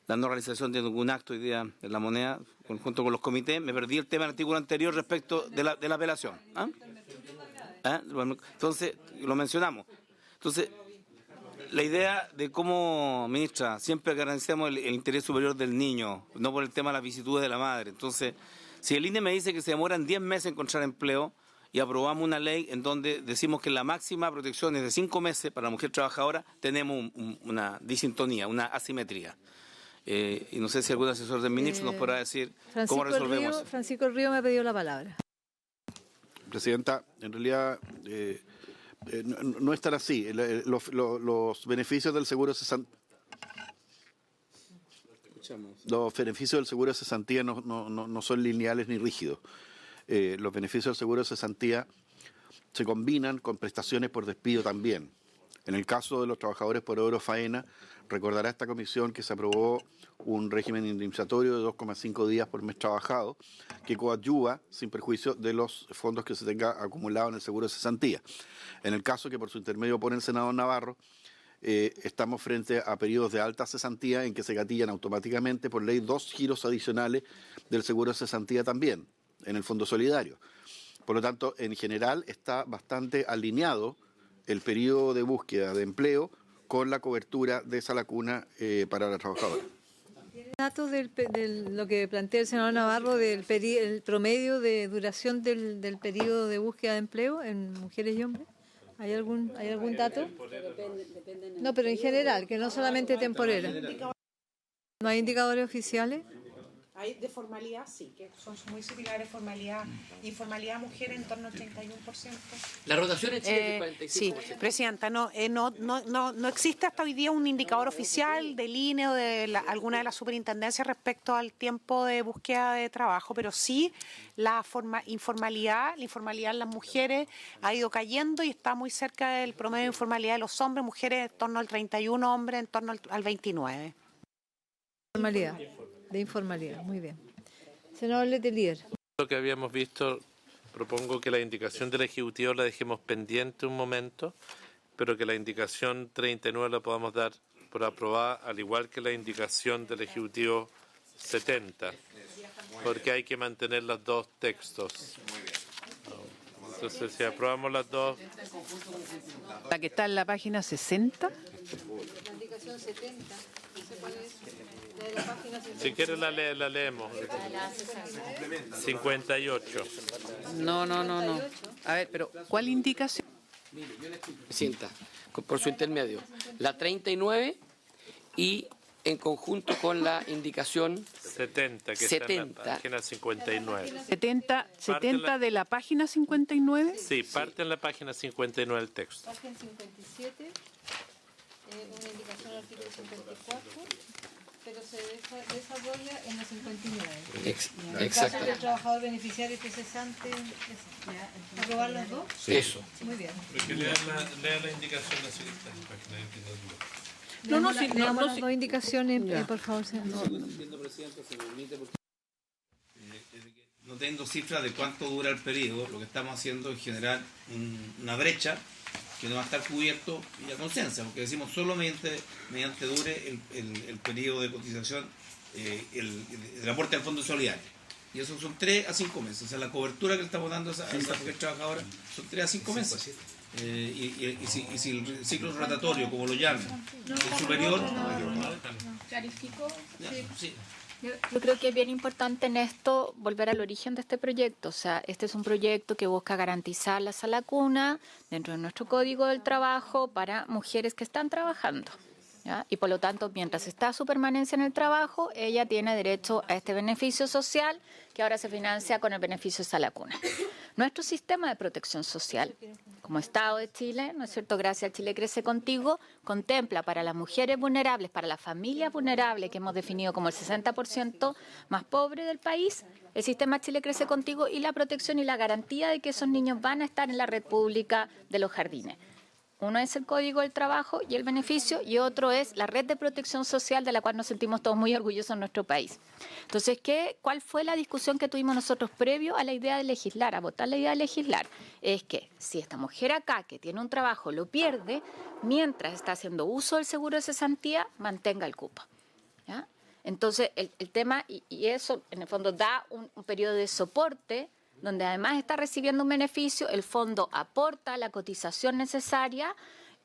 la no realización de ningún acto hoy día en La Moneda, junto con los comités, me perdí el tema del artículo anterior respecto de la apelación. Entonces, lo mencionamos. Entonces, La idea de cómo, ministra, siempre garantizamos el interés superior del niño, no por el tema de las vicisitudes de la madre. Entonces, si el INE me dice que se demoran 10 meses en encontrar empleo y aprobamos una ley en donde decimos que la máxima protección es de 5 meses para la mujer trabajadora, tenemos una disintonía, una asimetría. Y no sé si algún asesor del ministro nos podrá decir cómo resolvemos eso. Francisco Río me ha pedido la palabra. Presidenta, en realidad no es tan así. Los beneficios del seguro de cesantía, no son lineales ni rígidos. Los beneficios del seguro de cesantía se combinan con prestaciones por despido también. En el caso de los trabajadores por obra o faena, recordará esta comisión que se aprobó un régimen indemnizatorio de 2,5 días por mes trabajado, que coadyuva sin perjuicio de los fondos que se tenga acumulado en el seguro de cesantía. En el caso que por su intermedio pone el senador Navarro, estamos frente a periodos de alta cesantía en que se gatillan automáticamente por ley 2 giros adicionales del seguro de cesantía también, en el Fondo Solidario. Por lo tanto, en general está bastante alineado el periodo de búsqueda de empleo con la cobertura de esa lacuna para la trabajadora. ¿Tiene datos de lo que plantea el senador Navarro del el promedio de duración del periodo de búsqueda de empleo en mujeres y hombres? ¿Hay algún dato? No, pero en general, que no solamente temporera. ¿No hay indicadores oficiales? Hay de formalidad, sí, que son muy similares, formalidad, informalidad mujer en torno al 31%. La rotación en Chile es Sí, 45%. Presidenta, no existe hasta hoy día un indicador oficial del INE o de alguna de las superintendencias respecto al tiempo de búsqueda de trabajo, pero sí la informalidad en las mujeres ha ido cayendo y está muy cerca del promedio de informalidad de los hombres, mujeres en torno al 31, hombres en torno al 29. Informalidad, de informalidad, muy bien. Senador Letelier. Lo que habíamos visto, propongo que la indicación del Ejecutivo la dejemos pendiente un momento, pero que la indicación 39 la podamos dar por aprobada, al igual que la indicación del Ejecutivo 70, porque hay que mantener los dos textos. Entonces, si aprobamos las dos... La que está en la página 60. La indicación 70, no sé cuál es. La de la página 60. Si quieres la leemos. 58. No. A ver, pero ¿cuál indicación? Presidenta, por su intermedio, la 39 y en conjunto con la indicación 70, que 70. está en la página 59. 70 de la página 59. Sí, parte en la página 59 del texto. Página 57, una indicación del artículo 54, pero se desarrolla en la 59. En el caso del trabajador beneficiario que cesante, ¿aprobar los dos? Sí. Eso. Muy bien. Lea la indicación de la siguiente página 29. Leamos las dos indicaciones, por favor. No tengo cifras de cuánto dura el periodo, lo que estamos haciendo es generar una brecha que no va a estar cubierto y la conciencia, porque decimos solo mediante dure el periodo de cotización, el aporte al Fondo Solidario. Y eso son 3 a 5 meses. O sea, la cobertura que le estamos dando a esa mujer trabajadora son 3 a 5 meses. Y si el ciclo rotatorio, como lo llaman, es superior... ¿Clarificó? Sí. Yo creo que es bien importante en esto volver al origen de este proyecto. O sea, este es un proyecto que busca garantizar la sala cuna dentro de nuestro Código del Trabajo para mujeres que están trabajando, ¿ya? Y por lo tanto, mientras está su permanencia en el trabajo, ella tiene derecho a este beneficio social que ahora se financia con el beneficio de sala cuna. Nuestro sistema de protección social, como Estado de Chile, ¿no es cierto?, gracias al Chile Crece Contigo, contempla para las mujeres vulnerables, para las familias vulnerables, que hemos definido como el 60% más pobre del país, el sistema Chile Crece Contigo y la protección y la garantía de que esos niños van a estar en la red pública de los jardines. Uno es el Código del Trabajo y el beneficio, y otro es la red de protección social de la cual nos sentimos todos muy orgullosos en nuestro país. Entonces, ¿cuál fue la discusión que tuvimos nosotros previo a la idea de legislar, a votar la idea de legislar? Es que si esta mujer acá, que tiene un trabajo, lo pierde, mientras está haciendo uso del seguro de cesantía, mantenga el cupo, ¿ya? Entonces, el tema, y eso en el fondo da un periodo de soporte, donde además está recibiendo un beneficio, el fondo aporta la cotización necesaria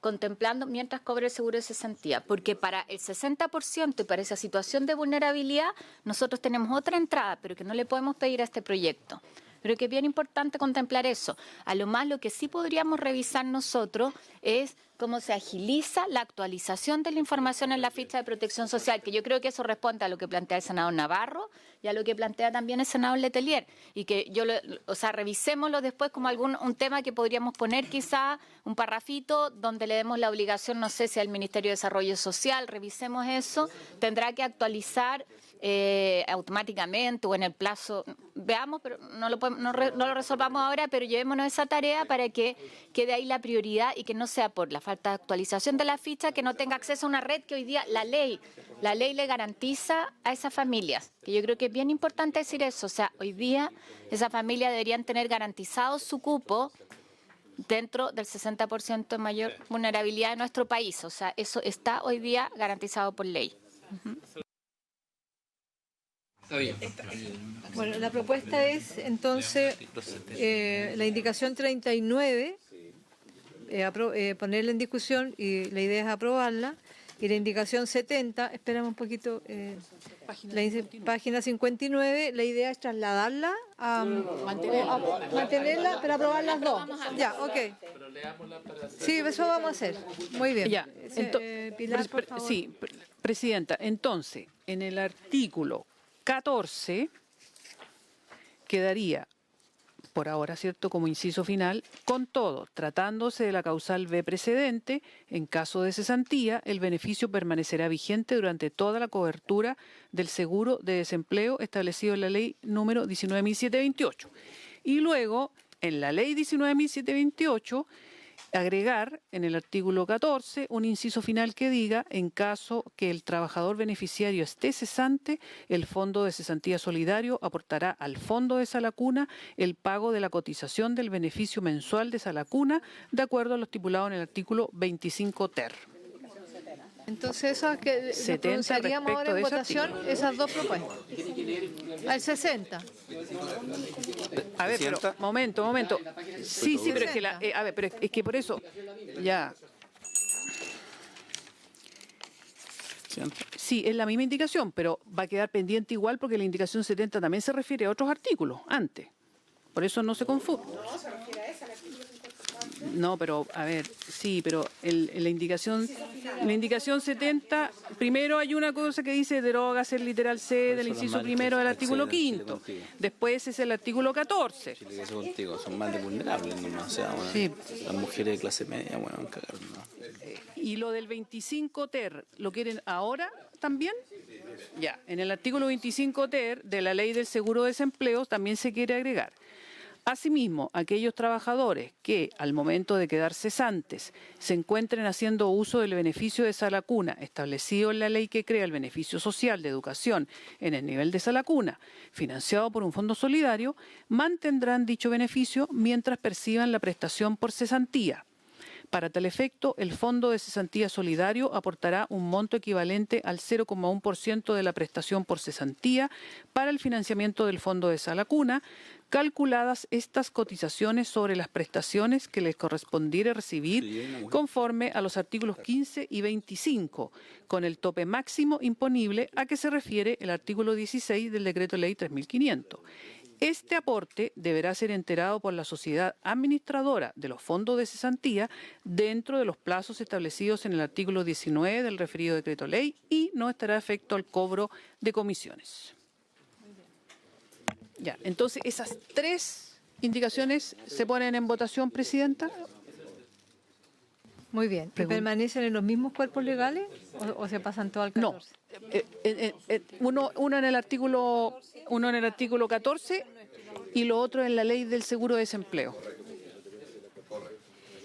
contemplando mientras cobre el seguro de cesantía, porque para el 60% y para esa situación de vulnerabilidad nosotros tenemos otra entrada, pero que no le podemos pedir a este proyecto. Creo que es bien importante contemplar eso. A lo más, lo que sí podríamos revisar nosotros es cómo se agiliza la actualización de la información en la ficha de protección social, que yo creo que eso responde a lo que plantea el senador Navarro y a lo que plantea también el senador Letelier, y que revisémoslo después como un tema que podríamos poner quizá un parrafito donde le demos la obligación, no sé si al Ministerio de Desarrollo Social, revisemos eso, tendrá que actualizar automáticamente o en el plazo, veamos, pero no lo resolvamos ahora, pero llevémonos esa tarea para que quede ahí la prioridad y que no sea por la falta de actualización de la ficha que no tenga acceso a una red que hoy día la ley le garantiza a esas familias, que yo creo que es bien importante decir eso, o sea, hoy día esas familias deberían tener garantizado su cupo dentro del 60% de mayor vulnerabilidad de nuestro país, o sea, eso está hoy día garantizado por ley. Está bien. Bueno, la propuesta es entonces la indicación 39, ponerla en discusión y la idea es aprobarla. Y la indicación 70, esperamos un poquito, página 59, la idea es trasladarla a mantenerla, pero aprobar las dos. Ya, ok. Sí, eso vamos a hacer. Muy bien. Ya, Pilar, por favor. Sí, Presidenta, entonces, en el artículo 14 quedaría, por ahora, ¿cierto?, como inciso final, con todo, tratándose de la causal B precedente, en caso de cesantía, el beneficio permanecerá vigente durante toda la cobertura del seguro de desempleo establecido en la ley número 19.728. Y luego, en la ley 19.728, agregar en el artículo 14 un inciso final que diga, en caso que el trabajador beneficiario esté cesante, el Fondo de Cesantía Solidario aportará al Fondo de Salacuna el pago de la cotización del beneficio mensual de Salacuna, de acuerdo a lo estipulado en el artículo 25 ter. Entonces, esas que pronunciaríamos ahora en votación, esas dos propuestas. Al 60. A ver, pero, momento. Sí, pero es que pero es que por eso, ya. Sí, es la misma indicación, pero va a quedar pendiente igual porque la indicación 70 también se refiere a otros artículos antes. Por eso no se confunde. No, se refiere a esa, el artículo 54. No, pero, a ver, sí, pero la indicación 70, primero hay una cosa que dice derogas el literal C del inciso primero del artículo 5. Después es el artículo 14. Contigo, son más de vulnerables nomás, o sea, bueno, sí. Las mujeres de clase media, bueno, van a cagar, ¿no? ¿Y lo del 25 ter lo quieren ahora también? Ya, en el artículo 25 ter de la Ley del Seguro de Desempleo también se quiere agregar. Asimismo, aquellos trabajadores que, al momento de quedar cesantes, se encuentren haciendo uso del beneficio de Salacuna establecido en la ley que crea el beneficio social de educación en el nivel de Salacuna, financiado por un fondo solidario, mantendrán dicho beneficio mientras perciban la prestación por cesantía. Para tal efecto, el Fondo de Cesantía Solidario aportará un monto equivalente al 0,1% de la prestación por cesantía para el financiamiento del Fondo de Salacuna, calculadas estas cotizaciones sobre las prestaciones que les correspondiere recibir conforme a los artículos 15 y 25, con el tope máximo imponible a que se refiere el artículo 16 del Decreto Ley 3.500. Este aporte deberá ser enterado por la sociedad administradora de los fondos de cesantía dentro de los plazos establecidos en el artículo 19 del referido decreto ley y no estará afecto al cobro de comisiones. Ya, entonces esas tres indicaciones se ponen en votación, Presidenta. Muy bien. ¿Y permanecen en los mismos cuerpos legales o se pasan todo al 14? No, uno en el artículo 14 y lo otro en la Ley del Seguro de Desempleo.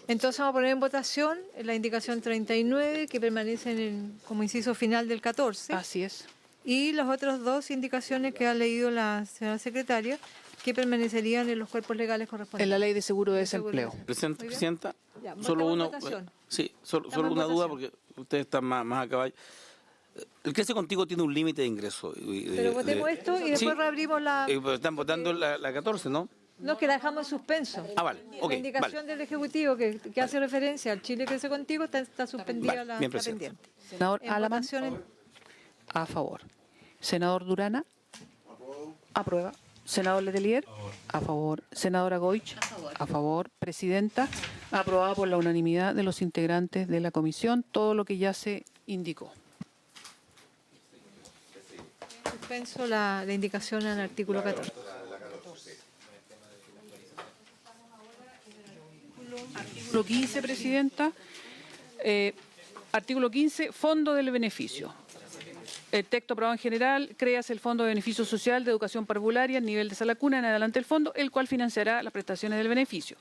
Entonces vamos a poner en votación la indicación 39 que permanece como inciso final del 14. Así es. Y las otras dos indicaciones que ha leído la señora secretaria que permanecerían en los cuerpos legales correspondientes. En la Ley de Seguro de Desempleo. Presidenta, ya, solo una duda porque ustedes están más a caballo. El Crece Contigo tiene un límite de ingreso. Pero votemos esto y después reabrimos la... Pero están votando la 14, ¿no? No, que la dejamos en suspenso. Ah, vale. Ok, la indicación del Ejecutivo que hace referencia al Chile Crece Contigo está suspendida Vale, la bien, presidente. pendiente. Senador En Alaman, votación a favor. Senador Durana, aprueba. Senador Letelier, a favor. Senadora Goich, a favor. Presidenta, aprobada por la unanimidad de los integrantes de la comisión, todo lo que ya se indicó. suspenso la indicación al artículo 14. Artículo 15, Presidenta. Artículo 15, Fondo del Beneficio. El texto aprobado en general, créase el Fondo de Beneficio Social de Educación Parvularia, nivel de sala cuna, en adelante el fondo, el cual financiará las prestaciones del beneficio.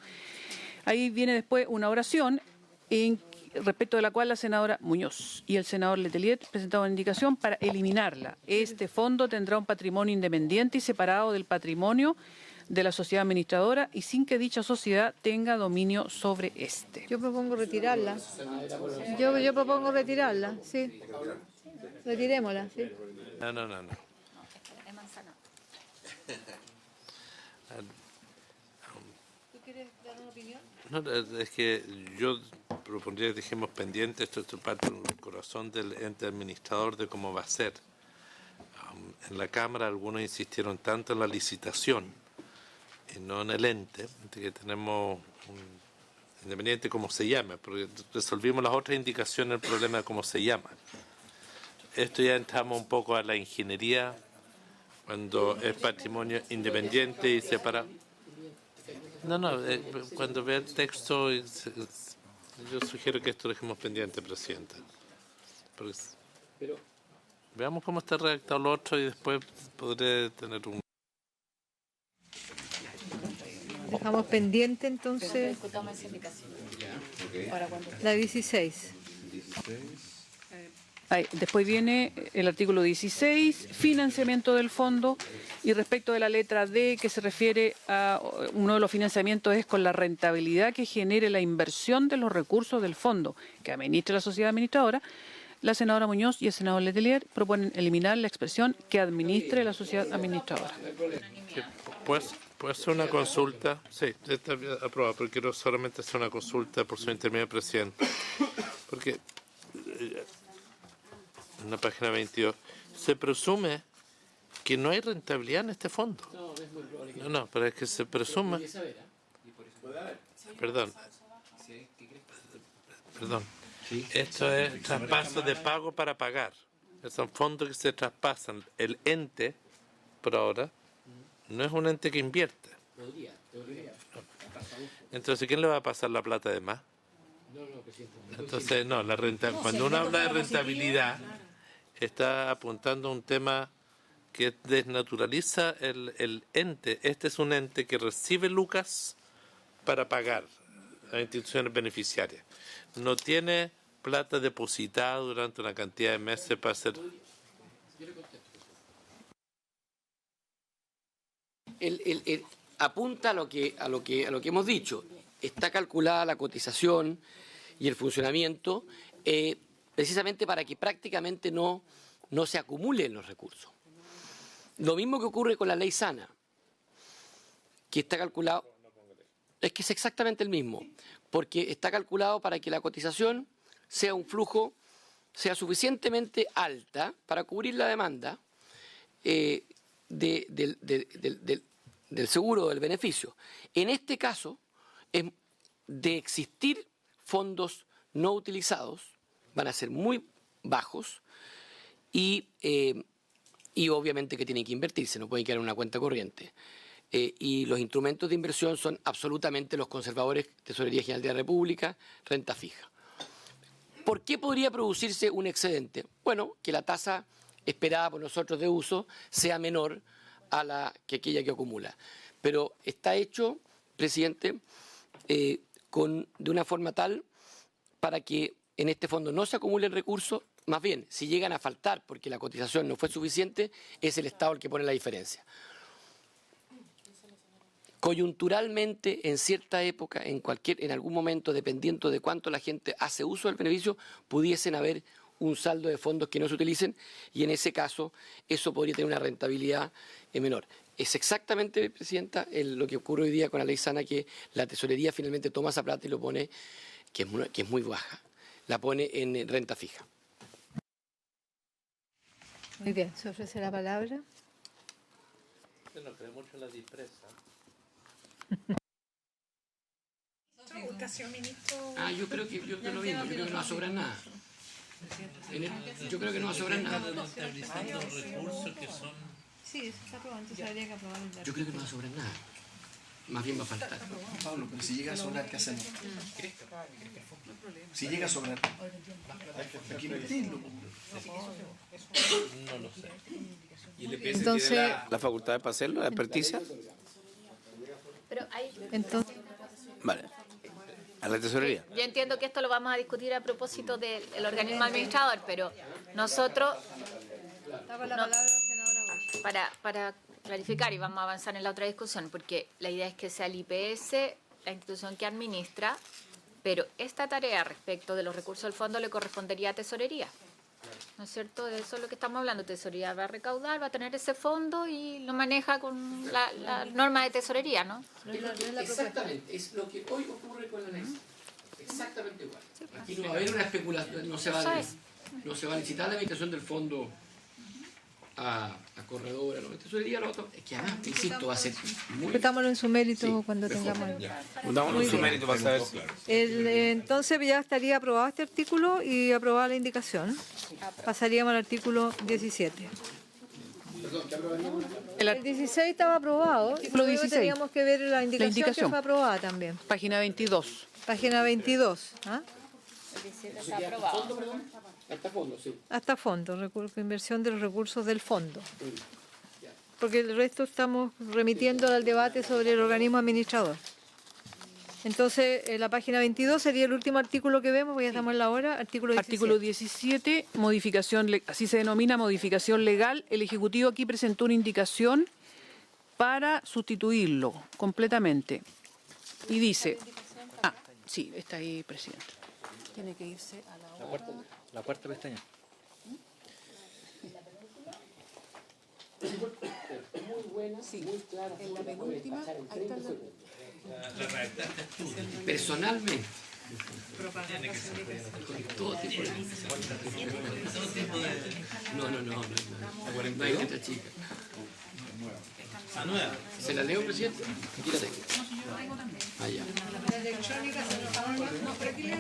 Ahí viene después una oración respecto de la cual la senadora Muñoz y el senador Letelier presentaron una indicación para eliminarla. Este fondo tendrá un patrimonio independiente y separado del patrimonio de la sociedad administradora y sin que dicha sociedad tenga dominio sobre este. Yo propongo retirarla. Yo propongo retirarla, sí. Retirémosla, sí. No. ¿Tú quieres dar una opinión? No, es que yo propondría que dejemos pendiente, esto es parte del corazón del ente administrador de cómo va a ser. En la Cámara algunos insistieron tanto en la licitación y no en el ente, que tenemos independiente cómo se llama, porque resolvimos las otras indicaciones el problema de cómo se llama. Esto ya entramos un poco a la ingeniería, cuando es patrimonio independiente y separado. Cuando vea el texto, yo sugiero que esto lo dejemos pendiente, Presidenta. Veamos cómo está redactado lo otro y después podré tener un... Dejamos pendiente entonces la 16. Después viene el artículo 16, financiamiento del fondo, y respecto de la letra D, que se refiere a uno de los financiamientos es con la rentabilidad que genere la inversión de los recursos del fondo que administra la sociedad administradora. La senadora Muñoz y el senador Letelier proponen eliminar la expresión que administre la sociedad administradora. ¿Puede ser una consulta? Sí, está aprobado, pero quiero solamente hacer una consulta por su intermedio, Presidente. Porque en la página 22 se presume que no hay rentabilidad en este fondo. No, pero es que se presume... Perdón. Esto es traspaso de pago para pagar. Son fondos que se traspasan. El ente, por ahora, no es un ente que invierte. Entonces, ¿quién le va a pasar la plata de más? Entonces, no, cuando uno habla de rentabilidad, está apuntando a un tema que desnaturaliza el ente. Este es un ente que recibe lucas para pagar a instituciones beneficiarias. No tiene plata depositada durante una cantidad de meses para hacer... Apunta a lo que hemos dicho. Está calculada la cotización y el funcionamiento precisamente para que prácticamente no se acumulen los recursos. Lo mismo que ocurre con la ley sana, que está calculado, es que es exactamente el mismo, porque está calculado para que la cotización sea un flujo, sea suficientemente alta para cubrir la demanda del seguro del beneficio. En este caso, de existir fondos no utilizados, van a ser muy bajos y obviamente que tienen que invertirse, no pueden quedar en una cuenta corriente. Y los instrumentos de inversión son absolutamente los conservadores, Tesorería General de la República, renta fija. ¿Por qué podría producirse un excedente? Bueno, que la tasa esperada por nosotros de uso sea menor a aquella que acumula. Pero está hecho, Presidente, de una forma tal para que en este fondo no se acumulen recursos, más bien, si llegan a faltar porque la cotización no fue suficiente, es el Estado el que pone la diferencia. Coyunturalmente, en cierta época, en algún momento, dependiendo de cuánto la gente hace uso del beneficio, pudiesen haber un saldo de fondos que no se utilicen y en ese caso eso podría tener una rentabilidad menor. Es exactamente, Presidenta, lo que ocurre hoy día con la ley sana, que la tesorería finalmente toma esa plata y lo pone, que es muy baja, la pone en renta fija. Muy bien, se ofrece la palabra. Usted no cree mucho en la dispresa. Yo creo que yo lo mismo, yo creo que no va a sobrar nada. Yo creo que no va a sobrar nada. Sí, eso está aprobado, entonces habría que aprobar el Yo creo que no va a sobrar nada. Más bien va a faltar. Pablo, pero si llega a sobrar, ¿qué hacemos? Si llega a sobrar, hay que invertirlo. No lo sé. ¿Y el EPS Entonces, tiene la facultad para hacerlo, la experticia? Pero hay, entonces, Vale. A la tesorería. yo entiendo que esto lo vamos a discutir a propósito del organismo administrador, pero nosotros, para clarificar, y vamos a avanzar en la otra discusión, porque la idea es que sea el IPS la institución que administra, pero esta tarea respecto de los recursos del fondo le correspondería a tesorería. ¿No es cierto? De eso es lo que estamos hablando. Tesorería va a recaudar, va a tener ese fondo y lo maneja con la norma de tesorería, ¿no? Exactamente, es lo que hoy ocurre con la ley. Exactamente igual. Aquí no va a haber una especulación, no se va a licitar la administración del fondo a corredora, no, tesorería, lo otro. Es que además, insisto, va a ser muy... metámoslo en su mérito cuando tengamos... Dámonos Muy su bien. mérito para saber. Entonces ya estaría aprobado este artículo y aprobada la indicación. Pasaríamos al artículo 17. El 16 estaba aprobado. Artículo 16. Teníamos que ver la indicación que fue aprobada también. Página 22. Página 22. ¿Ah? El 17 está aprobado. Hasta fondo, sí. Hasta fondo, inversión de los recursos del fondo. Porque el resto estamos remitiendo al debate sobre el organismo administrador. Entonces, en la página 22 sería el último artículo que vemos, porque ya estamos en la hora, artículo 17. Artículo 17, modificación, así se denomina modificación legal. El Ejecutivo aquí presentó una indicación para sustituirlo completamente. Y dice, sí, está ahí, presidente. Tiene que irse a la hora. La cuarta pestaña. Muy buena, muy clara. En la penúltima, ahí está Personalmente. Todo tipo de... No. No hay letra chica. ¿Se la leo, presidente? Aquí la tengo. Allá. La electrónica se nos va a no, pero aquí le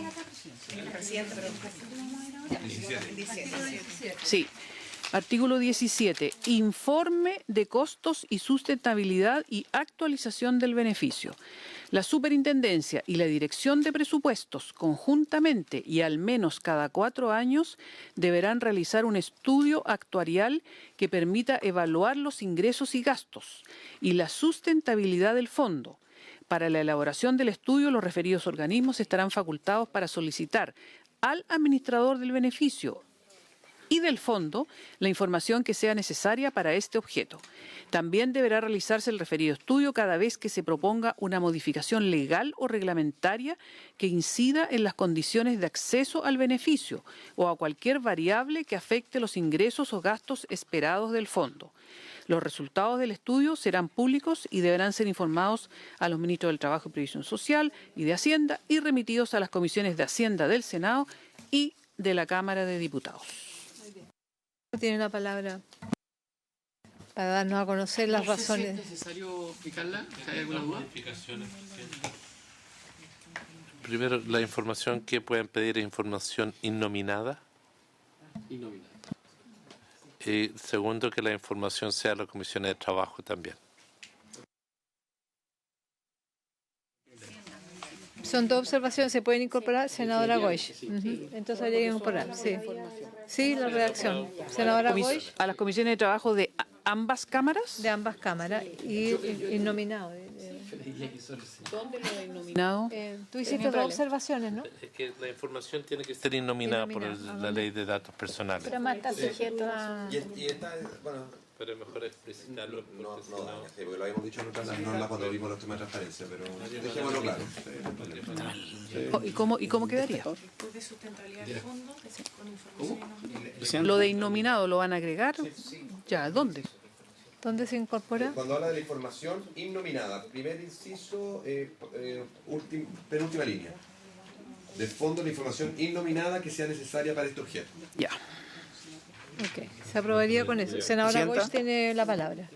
la presidente, pero Sí. Artículo 17. Informe de costos y sustentabilidad y actualización del beneficio. La Superintendencia y la Dirección de Presupuestos, conjuntamente y al menos cada 4 años, deberán realizar un estudio actuarial que permita evaluar los ingresos y gastos y la sustentabilidad del fondo. Para la elaboración del estudio, los referidos organismos estarán facultados para solicitar al administrador del beneficio y del fondo la información que sea necesaria para este objeto. También deberá realizarse el referido estudio cada vez que se proponga una modificación legal o reglamentaria que incida en las condiciones de acceso al beneficio o a cualquier variable que afecte los ingresos o gastos esperados del fondo. Los resultados del estudio serán públicos y deberán ser informados a los ministros del Trabajo y Previsión Social y de Hacienda y remitidos a las comisiones de Hacienda del Senado y de la Cámara de Diputados. Tiene la palabra para darnos a conocer las razones. ¿Es necesario explicarla? ¿Hay alguna duda? Primero, la información que pueden pedir es información innominada. Innominada. Y segundo, que la información sea a las comisiones de trabajo también. Son dos observaciones, se pueden incorporar, senadora Goich. Entonces habría que incorporar, sí. Sí, la redacción. Senadora Goich. A las comisiones de trabajo de ambas cámaras. De ambas cámaras. Y innominado. ¿Dónde lo he innominado? Tú hiciste dos observaciones, ¿no? Es que la información tiene que ser innominada por la ley de datos personales. Pero más está sujeto a... Y está, bueno, pero es mejor explicitarlo. No, porque lo habíamos dicho en otras normas cuando vimos los temas de transparencia, pero dejémoslo claro. ¿Y cómo quedaría? De sustentabilidad del fondo, con información. Lo de innominado lo van a agregar. Ya, ¿dónde? ¿Dónde se incorpora? Cuando habla de la información innominada, primer inciso, penúltima línea. Del fondo la información innominada que sea necesaria para este objeto. Ya. Ok, se aprobaría con eso. Senadora Boix tiene la palabra.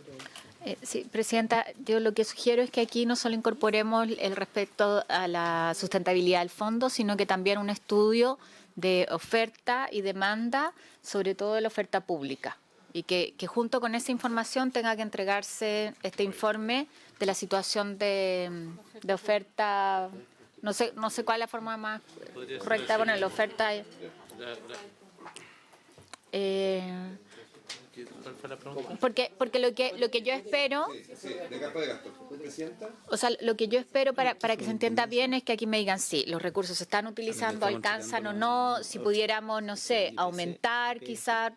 Sí, Presidenta, yo lo que sugiero es que aquí no solo incorporemos el respecto a la sustentabilidad del fondo, sino que también un estudio de oferta y demanda, sobre todo de la oferta pública. Y que junto con esa información tenga que entregarse este informe de la situación de oferta, no sé cuál es la forma más correcta de poner la oferta. ¿Cuál fue la pregunta? Porque lo que yo espero, de campo de gasto. ¿Presidenta? o sea, lo que yo espero para que se entienda bien es que aquí me digan sí, los recursos se están utilizando, alcanzan o no, si pudiéramos, no sé, aumentar quizás.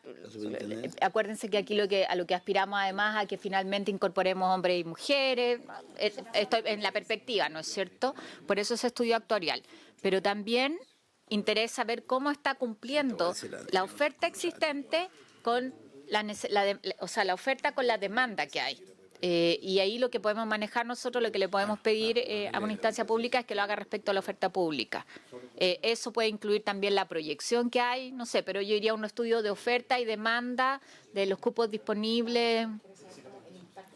Acuérdense que aquí a lo que aspiramos además a que finalmente incorporemos hombres y mujeres, estoy en la perspectiva, ¿no es cierto? Por eso ese estudio actuarial. Pero también interesa ver cómo está cumpliendo la oferta existente con la oferta con la demanda que hay. Y ahí lo que podemos manejar nosotros, lo que le podemos pedir a una instancia pública es que lo haga respecto a la oferta pública. Eso puede incluir también la proyección que hay, no sé, pero yo iría a un estudio de oferta y demanda de los cupos disponibles.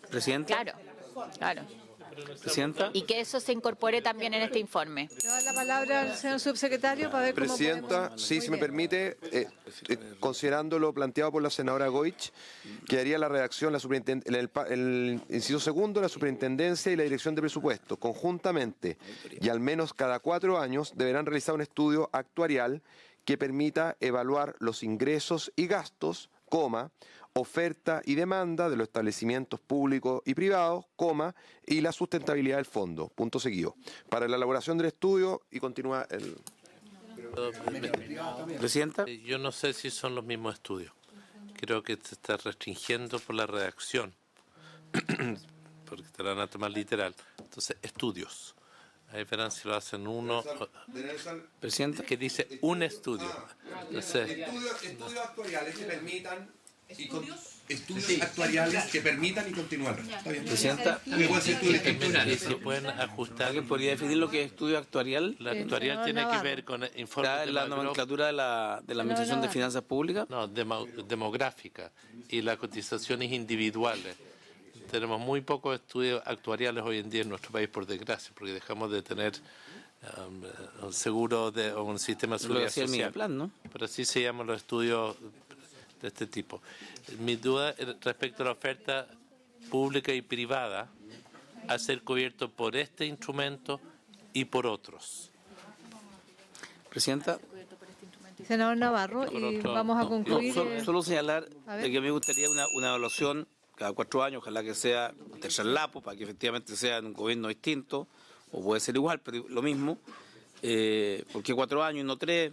Presidenta. Claro. Presidenta. Y que eso se incorpore también en este informe. Le doy la palabra al señor subsecretario para ver cómo Presidenta, podemos... sí, si me permite, considerando lo planteado por la senadora Goich, quedaría la redacción, el inciso segundo, la superintendencia y la dirección de presupuesto, conjuntamente y al menos cada 4 años, deberán realizar un estudio actuarial que permita evaluar los ingresos y gastos, oferta y demanda de los establecimientos públicos y privados, y la sustentabilidad del fondo, punto seguido. Para la elaboración del estudio, y continúa el... Presidenta. Yo no sé si son los mismos estudios. Creo que se está restringiendo por la redacción, porque te la van a tomar literal. Entonces, estudios. Ahí verán si lo hacen uno. Presidenta. Que dice un estudio. No sé. Estudios actuariales que permitan... Estudios actuariales que permitan y continuar. ¿Está bien? Presidenta, si pueden ajustar. ¿Alguien podría definir lo que es estudio actuarial? La actuarial tiene que ver con informes la nomenclatura de la Administración de Finanzas Públicas. No, demográfica y las cotizaciones individuales. Tenemos muy pocos estudios actuariales hoy en día en nuestro país, por desgracia, porque dejamos de tener un seguro o un sistema de seguridad social. Plan, ¿no? Pero así se llaman los estudios de este tipo. Mi duda respecto a la oferta pública y privada a ser cubierto por este instrumento y por otros. Presidenta. Senador Navarro, y vamos a concluir. Solo señalar que me gustaría una evaluación cada 4 años, ojalá que sea tercerlapo, para que efectivamente sea en un gobierno distinto, o puede ser igual, pero lo mismo. ¿Por qué 4 años y no 3?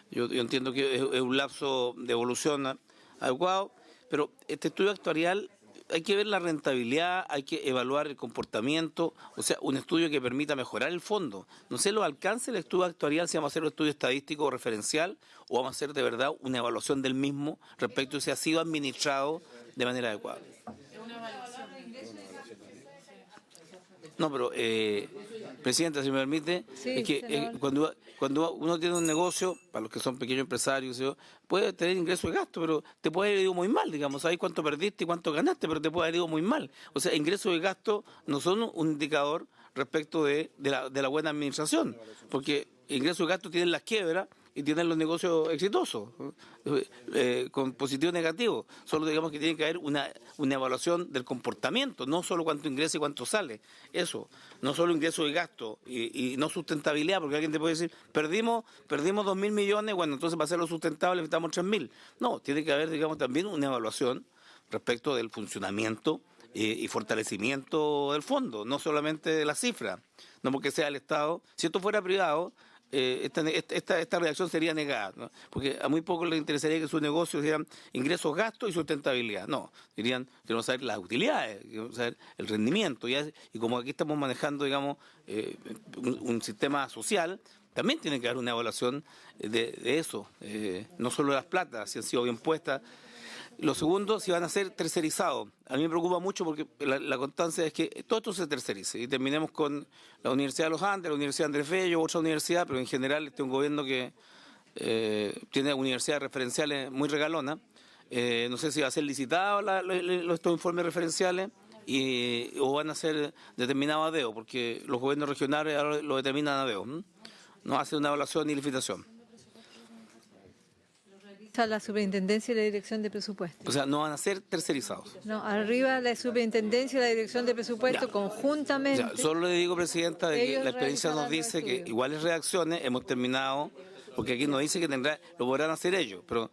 Yo entiendo que es un lapso de evolución adecuado, pero este estudio actuarial hay que ver la rentabilidad, hay que evaluar el comportamiento, o sea, un estudio que permita mejorar el fondo. No sé los alcances del estudio actuarial, si vamos a hacer un estudio estadístico o referencial, o vamos a hacer de verdad una evaluación del mismo respecto a si ha sido administrado de manera adecuada. No, pero, Presidenta, si me permite, es que cuando uno tiene un negocio, para los que son pequeños empresarios, puede tener ingreso y gasto, pero te puede haber ido muy mal, digamos, sabes cuánto perdiste y cuánto ganaste, pero te puede haber ido muy mal. O sea, ingresos y gastos no son un indicador respecto de la buena administración, porque ingresos y gastos tienen las quiebras y tienen los negocios exitosos, con positivo y negativo. Solo digamos que tiene que haber una evaluación del comportamiento, no solo cuánto ingresa y cuánto sale. Eso, no solo ingresos y gastos y no sustentabilidad, porque alguien te puede decir, perdimos 2.000 millones, bueno, entonces para hacerlo sustentable necesitamos 3.000. No, tiene que haber, digamos, también una evaluación respecto del funcionamiento y fortalecimiento del fondo, no solamente de la cifra, no porque sea el Estado. Si esto fuera privado, esta redacción sería negada, ¿no? Porque a muy pocos les interesaría que sus negocios sean ingresos, gastos y sustentabilidad. No, dirían, queremos saber las utilidades, queremos saber el rendimiento. Y como aquí estamos manejando, digamos, un sistema social, también tiene que haber una evaluación de eso, no solo las platas, si han sido bien puestas. Lo segundo, si van a ser tercerizados. A mí me preocupa mucho porque la constancia es que todo esto se tercerice y terminemos con la Universidad de los Andes, la Universidad Andrés Bello, otra universidad, pero en general este es un gobierno que tiene universidades referenciales muy regalonas. No sé si va a ser licitado estos informes referenciales o van a ser determinados a dedo, porque los gobiernos regionales ahora lo determinan a dedo. No hacen una evaluación ni licitación. La superintendencia y la dirección de presupuesto. O sea, no van a ser tercerizados. No, arriba la superintendencia y la dirección de presupuesto conjuntamente. Ya, solo le digo, Presidenta, de que la experiencia nos dice que iguales redacciones hemos terminado, porque aquí nos dice que lo podrán hacer ellos, pero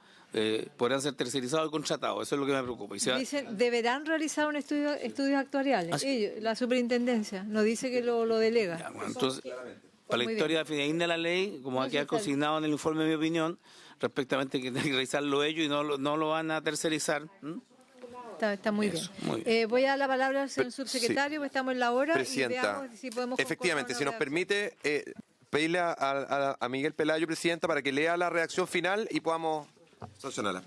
podrán ser tercerizados y contratados. Eso es lo que me preocupa. Dicen, deberán realizar un estudios actuariales. Ellos, la superintendencia, no dice que lo delega. Ya, bueno, entonces, para la historia fidedigna de la ley, como va a quedar consignado en el informe de mi opinión, respectivamente que tienen que realizarlo ellos y no lo van a tercerizar. Está muy Eso, bien. muy bien. Voy a dar la palabra al señor subsecretario, porque estamos en la hora. Presidenta, y veamos si podemos efectivamente, si nos permite, pedirle a Miguel Pelayo, Presidenta, para que lea la redacción final y podamos sancionarla.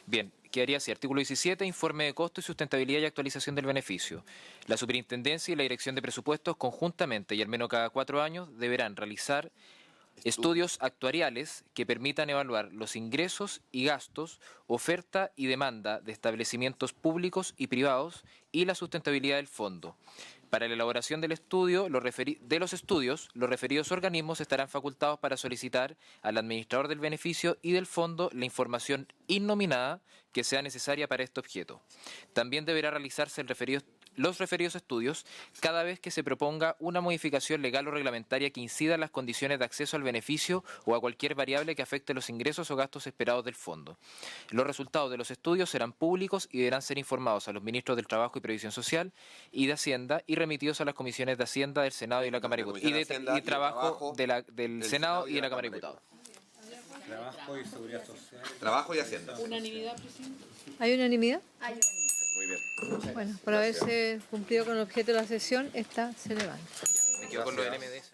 Bien, quedaría así. Artículo 17, informe de costo y sustentabilidad y actualización del beneficio. La Superintendencia y la Dirección de Presupuestos conjuntamente y al menos cada 4 años deberán realizar estudios actuariales que permitan evaluar los ingresos y gastos, oferta y demanda de establecimientos públicos y privados y la sustentabilidad del fondo. Para la elaboración del estudio, los referidos organismos estarán facultados para solicitar al administrador del beneficio y del fondo la información innominada que sea necesaria para este objeto. También deberá realizarse los referidos estudios cada vez que se proponga una modificación legal o reglamentaria que incida en las condiciones de acceso al beneficio o a cualquier variable que afecte los ingresos o gastos esperados del fondo. Los resultados de los estudios serán públicos y deberán ser informados a los ministros del Trabajo y Previsión Social y de Hacienda y remitidos a las comisiones de Hacienda del Senado y de la Cámara de Diputados. Y Trabajo del Senado y de la Cámara de Diputados. Trabajo y Seguridad Social. Trabajo y Hacienda. ¿Unanimidad, Presidente? ¿Hay unanimidad? Hay unanimidad. Muy bien. Bueno, por haberse cumplido con el objeto de la sesión, esta se levanta. Me quedo con lo del MDS.